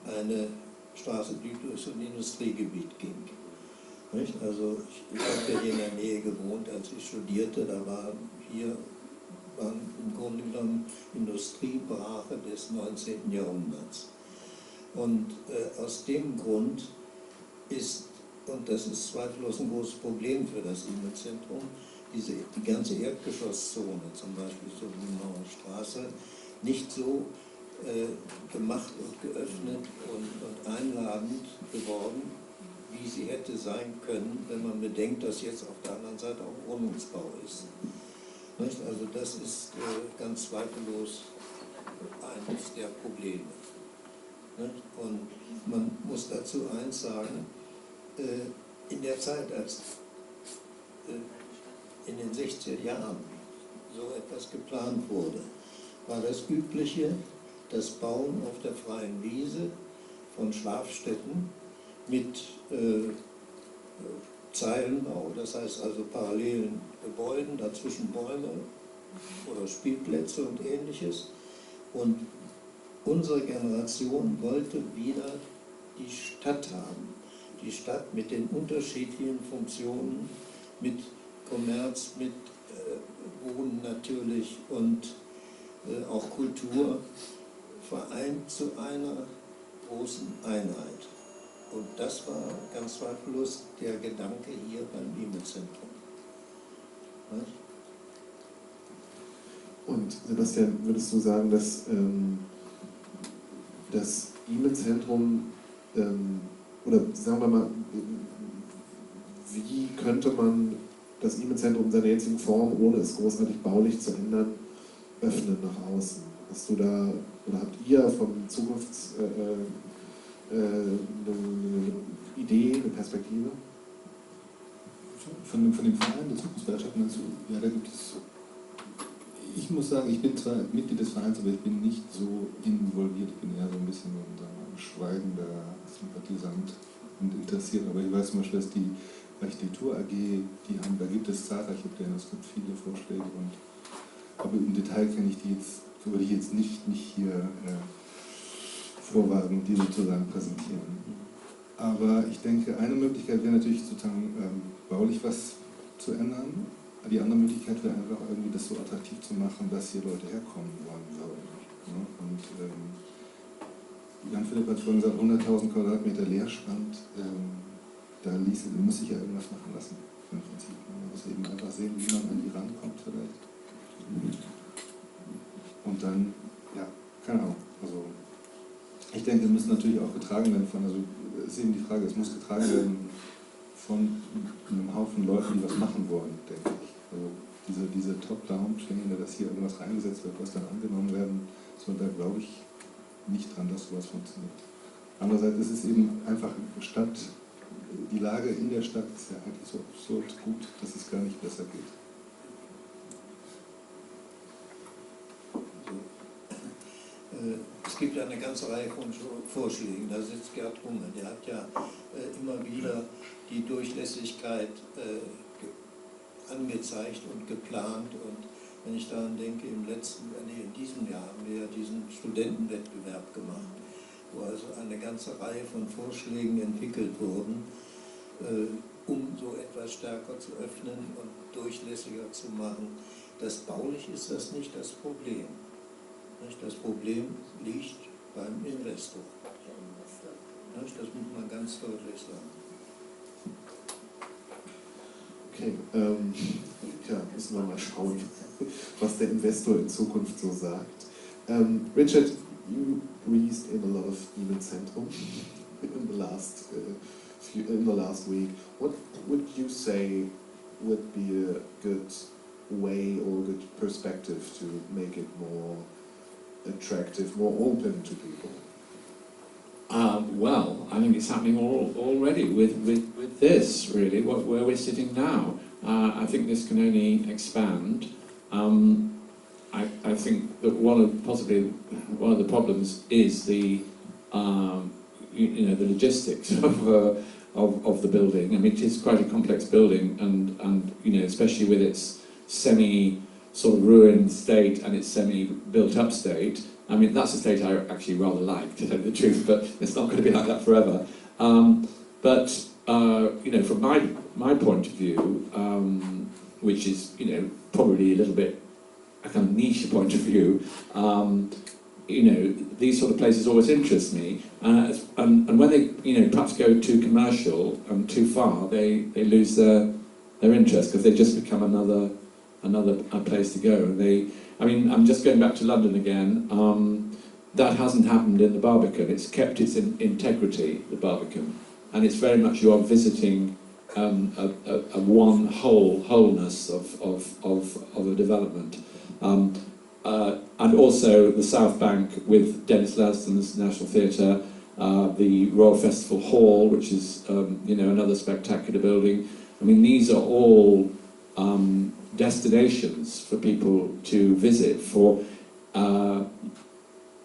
eine Straße, die durch so ein Industriegebiet ging. Nicht? Also ich habe ja hier in der Nähe gewohnt, als ich studierte, da waren im Grunde genommen Industriebrache des 19. Jahrhunderts. Und aus dem Grund ist, und das ist zweifellos ein großes Problem für das Ihme-Zentrum, die ganze Erdgeschosszone, zum Beispiel zur Blumenauer Straße, nicht so gemacht und geöffnet und einladend geworden, wie sie hätte sein können, wenn man bedenkt, dass jetzt auf der anderen Seite auch Wohnungsbau ist. Nicht? Also das ist ganz zweifellos eines der Probleme. Nicht? Und man muss dazu eins sagen, in der Zeit, als in den 60er Jahren so etwas geplant wurde, war das Übliche, das Bauen auf der freien Wiese von Schlafstätten mit Zeilenbau, das heißt also parallelen Gebäuden, dazwischen Bäume oder Spielplätze und Ähnliches. Und unsere Generation wollte wieder die Stadt haben. Die Stadt mit den unterschiedlichen Funktionen, mit Kommerz, mit Wohnen natürlich und auch Kultur, vereint zu einer großen Einheit. Und das war ganz zweifellos der Gedanke hier beim Ihme-Zentrum. Und Sebastian, würdest du sagen, dass das Ihme-Zentrum, oder sagen wir mal, wie könnte man das Ihme-Zentrum in seiner jetzigen Form, ohne es großartig baulich zu ändern, öffnen nach außen? Hast du da, oder habt ihr vom eine Idee, eine Perspektive? Von dem Verein der Zukunftswerkstatt meinst du? Ja, da gibt es. Ich muss sagen, ich bin zwar Mitglied des Vereins, aber ich bin nicht so involviert. Ich bin eher so ein bisschen ein schweigender Sympathisant und interessiert. Aber ich weiß zum Beispiel, dass die Architektur AG, da gibt es zahlreiche Pläne, es gibt viele Vorschläge. Aber im Detail kenne ich die jetzt, würde ich jetzt nicht hier vorwagen, die sozusagen präsentieren. Aber ich denke, eine Möglichkeit wäre natürlich sozusagen baulich was zu ändern. Die andere Möglichkeit wäre einfach irgendwie das so attraktiv zu machen, dass hier Leute herkommen wollen würden. Ja? Und Jan-Philipp hat vorhin gesagt, 100.000 Quadratmeter Leerstand, da muss ich ja irgendwas machen lassen. Im Prinzip. Man muss eben einfach sehen, wie man an die rankommt vielleicht. Und dann, ja, keine Ahnung. Also, ich denke, wir müssen natürlich auch getragen werden von, also es ist eben die Frage, es muss getragen werden von einem Haufen Leuten, die was machen wollen, denke ich. Also diese Top-Down-Pläne, dass hier irgendwas reingesetzt wird, was dann angenommen werden soll, da glaube ich nicht dran, dass sowas funktioniert. Andererseits ist es eben einfach Stadt, die Lage in der Stadt ist ja eigentlich so absurd gut, dass es gar nicht besser geht. Es gibt ja eine ganze Reihe von Vorschlägen. Da sitzt Gerd Runge, der hat ja immer wieder die Durchlässigkeit angezeigt und geplant. Und wenn ich daran denke, in diesem letzten Jahr haben wir ja diesen Studentenwettbewerb gemacht, wo also eine ganze Reihe von Vorschlägen entwickelt wurden, um so etwas stärker zu öffnen und durchlässiger zu machen. Das baulich ist das nicht das Problem. Das Problem liegt beim Investor. Das muss man ganz deutlich sagen. Okay, ja, müssen wir mal schauen, was der Investor in Zukunft so sagt. Richard, you breathed in a lot of Ihme-Zentrum in the last week. What would you say would be a good way or a good perspective to make it more attractive, more open to people? Well, I think it's happening already with this, really, where we're sitting now. I think this can only expand. I think that one of the problems is the the logistics of the building. I mean, it is quite a complex building, and especially with its semi sort of ruined state and its semi built up state. I mean, that's a state I actually rather like, to tell you the truth, but it's not going to be like that forever. From my point of view, which is probably a little bit a kind of niche point of view, these sort of places always interest me, and when they perhaps go too commercial and too far, they lose their interest, because they just become another place to go. I mean, I'm just going back to London again. That hasn't happened in the Barbican. It's kept its integrity, the Barbican, and it's very much you are visiting a one wholeness of a development. And also the South Bank with Dennis Lanston's National Theatre, the Royal Festival Hall, which is another spectacular building. I mean, these are all destinations for people to visit, for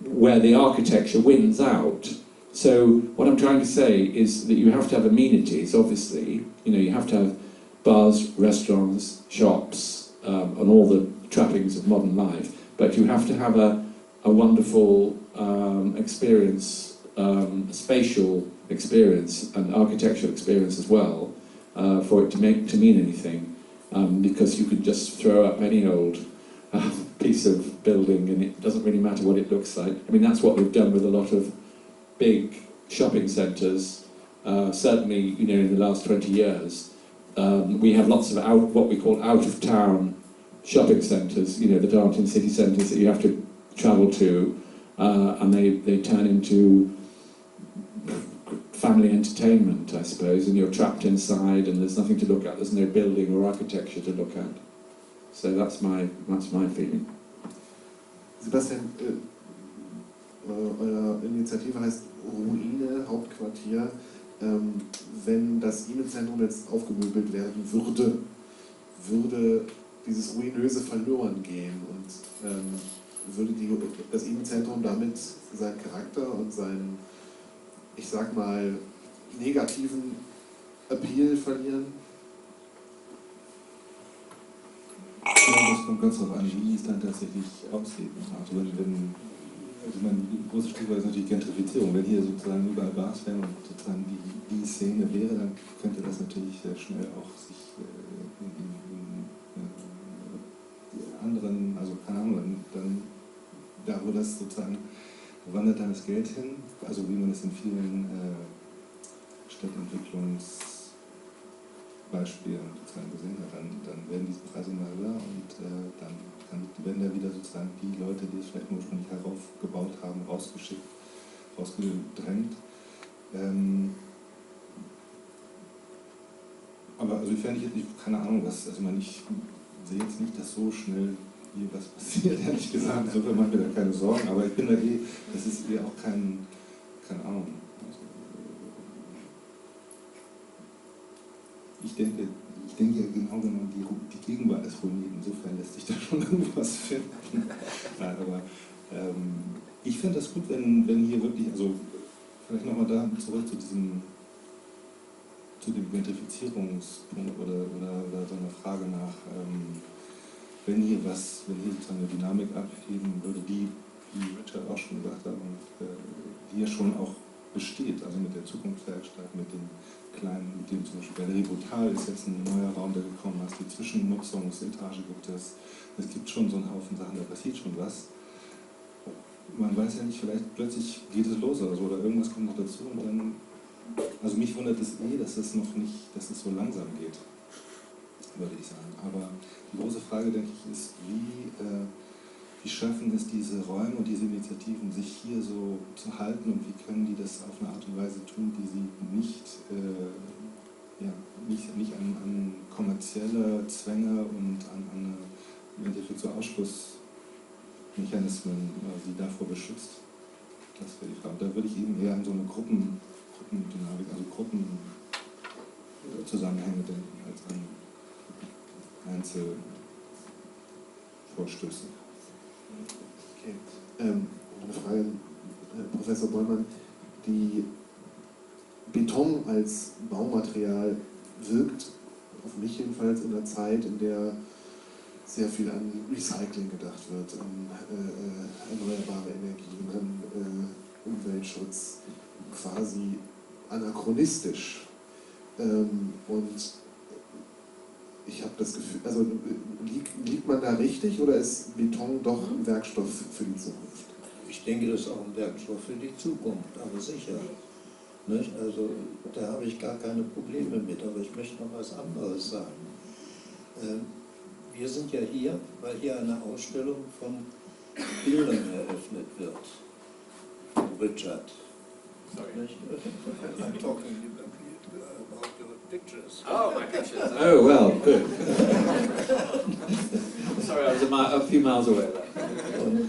where the architecture wins out. So what I'm trying to say is that you have to have amenities, obviously. You have to have bars, restaurants, shops, and all the trappings of modern life. But you have to have a wonderful experience, spatial experience and architectural experience as well, for it to mean anything. Because you could just throw up any old piece of building and it doesn't really matter what it looks like. I mean, that's what we've done with a lot of big shopping centres, certainly in the last 20 years. We have lots of what we call out-of-town shopping centres, that aren't in city centres, that you have to travel to, and they turn into family entertainment, I suppose, and you're trapped inside and there's nothing to look at, there's no building or architecture to look at. So that's my feeling. Sebastian, eure Initiative heißt Ruine, Hauptquartier. Wenn das Ihme-Zentrum jetzt aufgemöbelt werden würde dieses Ruinöse verloren gehen und würde das Ihme-Zentrum damit seinen Charakter und seinen, ich sag mal, negativen Appeal verlieren? Ja, das kommt ganz darauf an, wie es dann tatsächlich aussieht. Also die große Stichwort ist natürlich Gentrifizierung. Wenn hier sozusagen überall Bars wären und sozusagen die Szene wäre, dann könnte das natürlich sehr schnell auch sich in anderen, also keine Ahnung, dann da wo das sozusagen wandert dann das Geld hin, also wie man es in vielen Stadtentwicklungsbeispielen sozusagen gesehen hat, dann werden diese Preise immer höher und dann werden da wieder sozusagen die Leute, die es vielleicht ursprünglich heraufgebaut haben, rausgedrängt. Aber also ich keine Ahnung, ich sehe jetzt nicht, dass so schnell hier was passiert, ehrlich gesagt. Insofern mache ich mir da keine Sorgen, aber ich bin da das ist auch keine Ahnung. Also, ich denke ja genau genommen, die Gegenwart ist ruiniert, insofern lässt sich da schon irgendwas finden. Nein, aber ich fände das gut, wenn hier wirklich, also vielleicht nochmal da zurück zu dem Gentrifizierungspunkt oder so einer Frage nach wenn hier sozusagen eine Dynamik abgeben würde, die, wie Richard auch schon gesagt hat, und die ja schon auch besteht, also mit der Zukunftswerkstatt, mit dem kleinen, mit dem zum Beispiel Galerie Brutal ist jetzt ein neuer Raum, der gekommen ist, die Zwischennutzungsetage gibt es gibt schon so einen Haufen Sachen, da passiert schon was. Man weiß ja nicht, vielleicht plötzlich geht es los oder so, oder irgendwas kommt noch dazu und dann, also mich wundert es dass es noch nicht, dass es so langsam geht, würde ich sagen. Aber die große Frage, denke ich, ist, wie schaffen es diese Räume und diese Initiativen, sich hier so zu halten und wie können die das auf eine Art und Weise tun, die sie nicht an kommerzielle Zwänge und an im Endeffekt so Ausschlussmechanismen sie davor beschützt. Das wäre die Frage. Da würde ich eben eher an so eine Gruppendynamik, also Gruppenzusammenhänge denken, als an Einzelvorstöße. Okay. Eine Frage an Professor Bollmann. Die Beton als Baumaterial wirkt auf mich jedenfalls in einer Zeit, in der sehr viel an Recycling gedacht wird, an erneuerbare Energien, an Umweltschutz, quasi anachronistisch. Und ich habe das Gefühl, also liegt man da richtig oder ist Beton doch ein Werkstoff für die Zukunft? Ich denke, das ist auch ein Werkstoff für die Zukunft, aber sicher. Nicht? Also da habe ich gar keine Probleme mit, aber ich möchte noch was anderes sagen. Wir sind ja hier, weil hier eine Ausstellung von Bildern eröffnet wird. Richard. Sorry. I'm talking about your pictures. Oh, my pictures. Oh, well, good. Sorry, I was a few miles away there. Und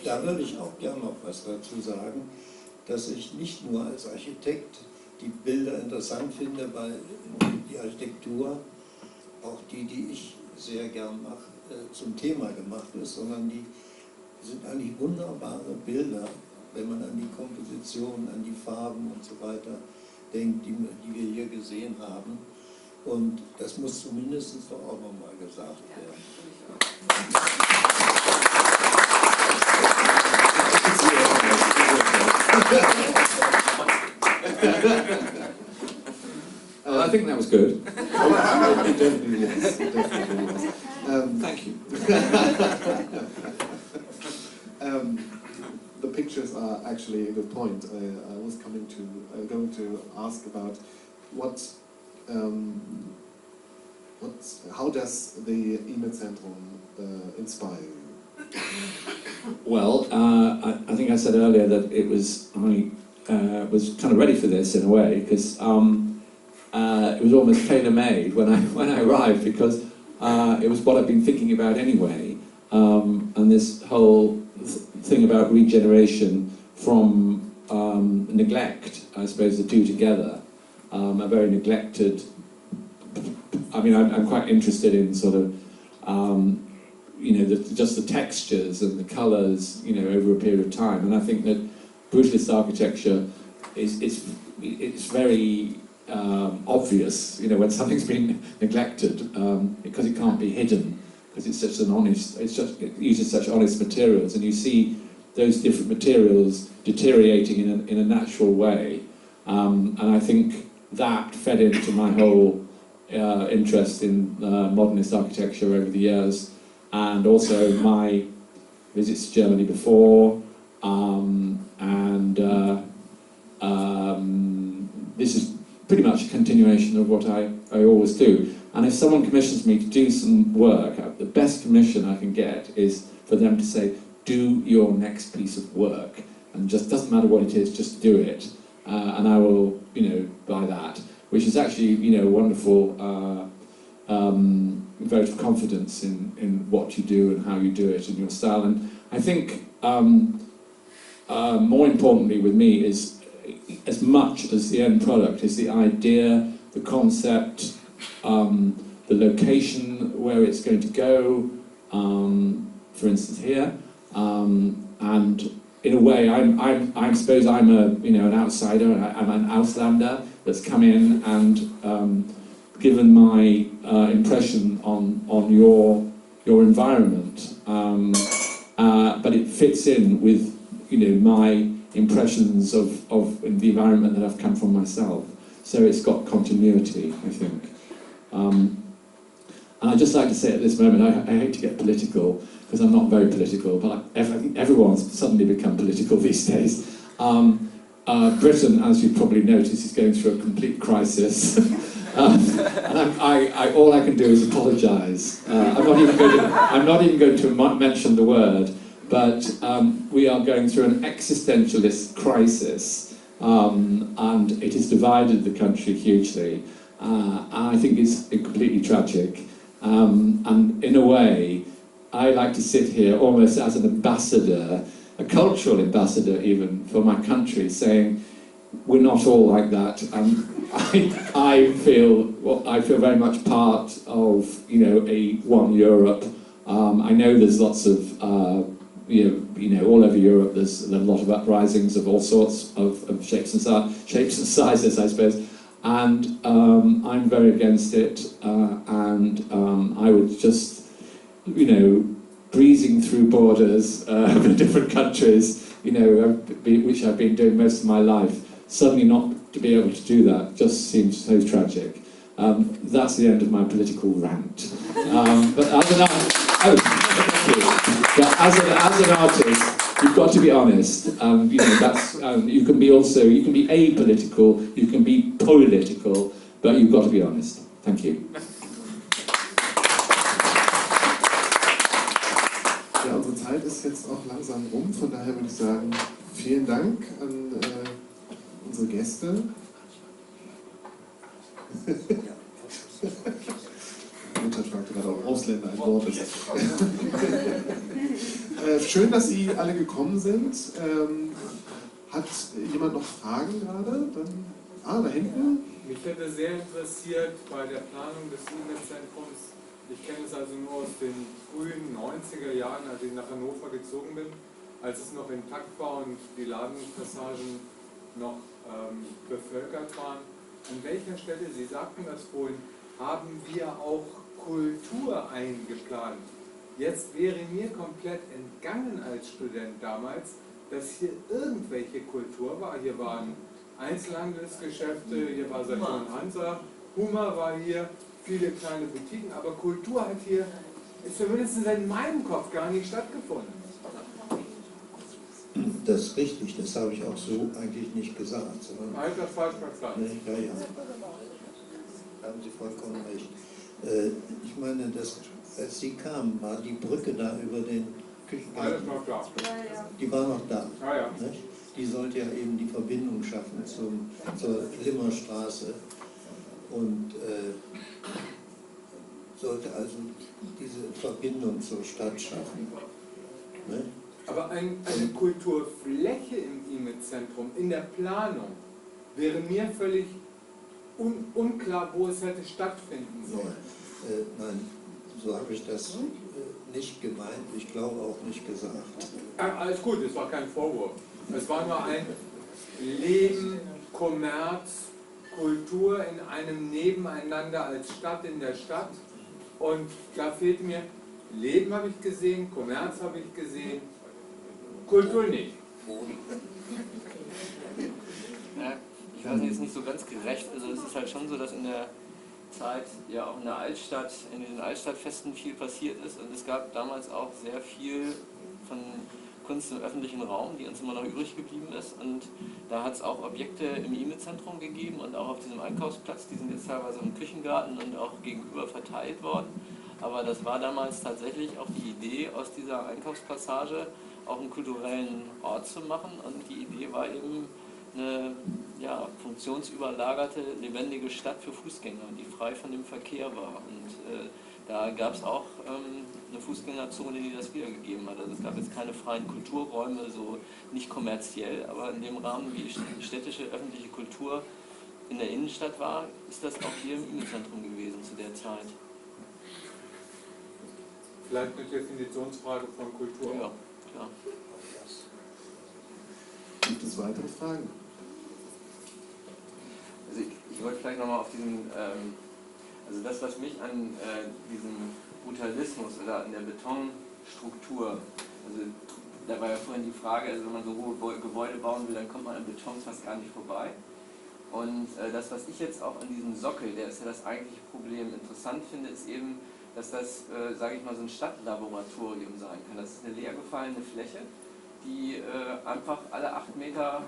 da würde ich auch gerne noch was dazu sagen, dass ich nicht nur als Architekt die Bilder interessant finde, weil die Architektur, auch die ich sehr gern mache, zum Thema gemacht ist, sondern die sind eigentlich wunderbare Bilder, wenn man an die Komposition, an die Farben und so weiter denkt, die wir hier gesehen haben. Und das muss zumindest doch auch nochmal gesagt werden. I think that was good. It definitely was. It definitely was. Thank you. The pictures are actually a good point. I was going to ask about how does the Ihme-Zentrum inspire you? Well, I think I said earlier that I was kind of ready for this in a way, because it was almost tailor-made when I arrived, because it was what I've been thinking about anyway, and this whole thing about regeneration from neglect, I suppose the two together, are very neglected. I mean, I'm quite interested in sort of, just the textures and the colours, over a period of time. And I think that brutalist architecture it's very obvious, when something's been neglected, because it can't be hidden, because it uses such honest materials, and you see those different materials deteriorating in a natural way. And I think that fed into my whole interest in modernist architecture over the years, and also my visits to Germany before, this is pretty much a continuation of what I always do. And if someone commissions me to do some work, the best commission I can get is for them to say, do your next piece of work, and just doesn't matter what it is, just do it, and I will, buy that, which is actually, a wonderful vote of confidence in what you do and how you do it and your style. And I think more importantly with me is, as much as the end product, is the idea, the concept, the location where it's going to go, for instance here, and in a way I suppose I'm an outsider, I'm an Auslander that's come in and given my impression on your your environment, but it fits in with, you know, my impressions of the environment that I've come from myself. So it's got continuity, I think. And I'd just like to say at this moment, I hate to get political, because I'm not very political, but I think everyone's suddenly become political these days. Britain, as you probably noticed, is going through a complete crisis. And all I can do is apologise. I'm not even going to mention the word, but we are going through an existentialist crisis, and it has divided the country hugely. And I think it's completely tragic. And in a way, I like to sit here almost as an ambassador, a cultural ambassador even, for my country, saying, we're not all like that. I feel very much part of, you know, a one Europe. I know there's lots of, you know, all over Europe there's a lot of uprisings of all sorts of shapes and sizes, I suppose. And I'm very against it, and I would just, you know, breezing through borders of different countries, you know, which I've been doing most of my life, suddenly not to be able to do that just seems so tragic. That's the end of my political rant. But as an artist, you've got to be honest. You know, that's you can be apolitical, you can be political, but you've got to be honest. Thank you. Ja, unsere Zeit ist jetzt auch langsam rum, von daher würde ich sagen, vielen Dank an unsere Gäste. Richard fragte gerade, ob Ausländer ein Wort ist. Schön, dass Sie alle gekommen sind. Hat jemand noch Fragen gerade? Da hinten. Mich hätte sehr interessiert bei der Planung des Ihme-Zentrums, ich kenne es also nur aus den frühen 90er Jahren, als ich nach Hannover gezogen bin, als es noch intakt war und die Ladenpassagen noch bevölkert waren. An welcher Stelle, Sie sagten das vorhin, haben wir auch Kultur eingeplant? Jetzt wäre mir komplett entgangen als Student damals, dass hier irgendwelche Kultur war. Hier waren Einzelhandelsgeschäfte, hier war Saturn Hansa, Hummer war hier, viele kleine Boutiquen, aber Kultur hat hier, zumindest in meinem Kopf, gar nicht stattgefunden. Das ist richtig, das habe ich auch so eigentlich nicht gesagt. Habe ich das falsch verstanden? Ja, ja. Haben Sie vollkommen recht. Ich meine, als Sie kamen, war die Brücke da über den Küchengarten. Alles noch da. Die war noch da. Ja, ja. Nicht? Die sollte ja eben die Verbindung schaffen zur Limmerstraße und sollte also diese Verbindung zur Stadt schaffen. Nicht? Aber eine Kulturfläche im Ihme-Zentrum, in der Planung, wäre mir völlig unklar, wo es hätte stattfinden sollen. Nein, so habe ich das nicht gemeint, ich glaube auch nicht gesagt. Alles gut, es war kein Vorwurf. Es war nur ein Leben, Kommerz, Kultur in einem Nebeneinander als Stadt in der Stadt. Und da fehlt mir, Leben habe ich gesehen, Kommerz habe ich gesehen, Kultur nicht. Ja, ich weiß nicht, ist nicht so ganz gerecht. Also es ist halt schon so, dass in der Zeit ja auch in der Altstadt, in den Altstadtfesten viel passiert ist. Und es gab damals auch sehr viel von Kunst im öffentlichen Raum, die uns immer noch übrig geblieben ist. Und da hat es auch Objekte im Ihme-Zentrum gegeben und auch auf diesem Einkaufsplatz. Die sind jetzt teilweise im Küchengarten und auch gegenüber verteilt worden. Aber das war damals tatsächlich auch die Idee, aus dieser Einkaufspassage auch einen kulturellen Ort zu machen. Und die Idee war eben eine funktionsüberlagerte, lebendige Stadt für Fußgänger, die frei von dem Verkehr war. Und da gab es auch eine Fußgängerzone, die das wiedergegeben hat. Also es gab jetzt keine freien Kulturräume, so nicht kommerziell, aber in dem Rahmen, wie städtische öffentliche Kultur in der Innenstadt war, ist das auch hier im Ihme-Zentrum gewesen zu der Zeit. Vielleicht eine Definitionsfrage von Kultur. Ja, klar. Gibt es weitere Fragen? Also ich wollte vielleicht nochmal auf diesen, also das, was mich an diesem Brutalismus oder an der Betonstruktur. Also da war ja vorhin die Frage, also wenn man so hohe Gebäude bauen will, dann kommt man an Beton fast gar nicht vorbei. Und das, was ich jetzt auch an diesem Sockel, der ist ja das eigentliche Problem, interessant finde, ist eben, dass das, sage ich mal, so ein Stadtlaboratorium sein kann. Das ist eine leer gefallene Fläche, die einfach alle 8 Meter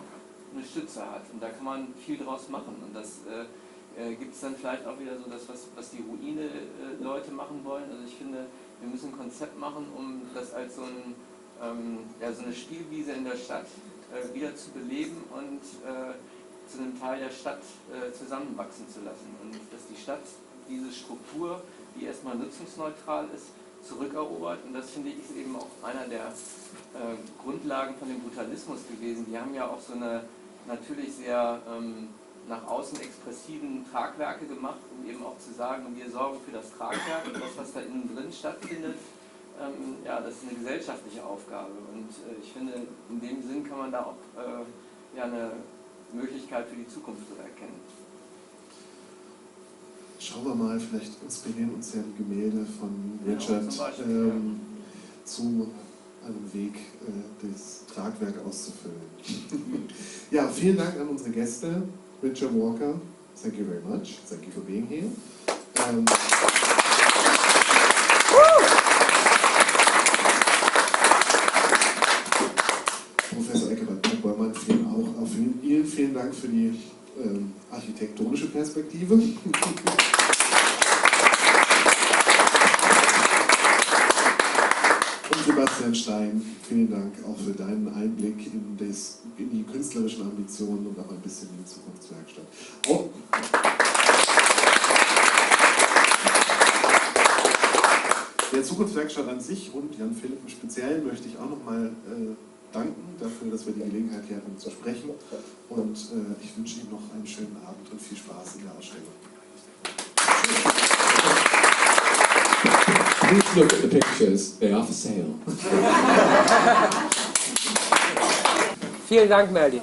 eine Stütze hat. Und da kann man viel draus machen. Und das gibt es dann vielleicht auch wieder so das, was die Ruine-Leute machen wollen. Also ich finde, wir müssen ein Konzept machen, um das als so, so eine Spielwiese in der Stadt wieder zu beleben und zu einem Teil der Stadt zusammenwachsen zu lassen. Und dass die Stadt diese Struktur, die erstmal nutzungsneutral ist, zurückerobert. Und das finde ich ist eben auch einer der Grundlagen von dem Brutalismus gewesen. Die haben ja auch so eine natürlich sehr nach außen expressiven Tragwerke gemacht, um eben auch zu sagen, wir sorgen für das Tragwerk und das, was da innen drin stattfindet, ja, das ist eine gesellschaftliche Aufgabe. Und ich finde, in dem Sinn kann man da auch ja, eine Möglichkeit für die Zukunft erkennen. Schauen wir mal, vielleicht inspirieren uns ja die Gemälde von Richard zu einem Weg, das Tragwerk auszufüllen. Ja, vielen Dank an unsere Gäste. Richard Walker, thank you very much. Thank you for being here. Professor Ekkehard Bollmann, vielen Dank für die architektonische Perspektive. Und Sebastian Stein, vielen Dank auch für deinen Einblick in die künstlerischen Ambitionen und auch ein bisschen in die Zukunftswerkstatt. Oh. Der Zukunftswerkstatt an sich und Jan Philipp im Speziellen möchte ich auch nochmal danken dafür, dass wir die Gelegenheit hier hatten zu sprechen. Und ich wünsche Ihnen noch einen schönen Abend und viel Spaß in der Ausstellung. Please look at the pictures, they are for sale. Vielen Dank, Merlin.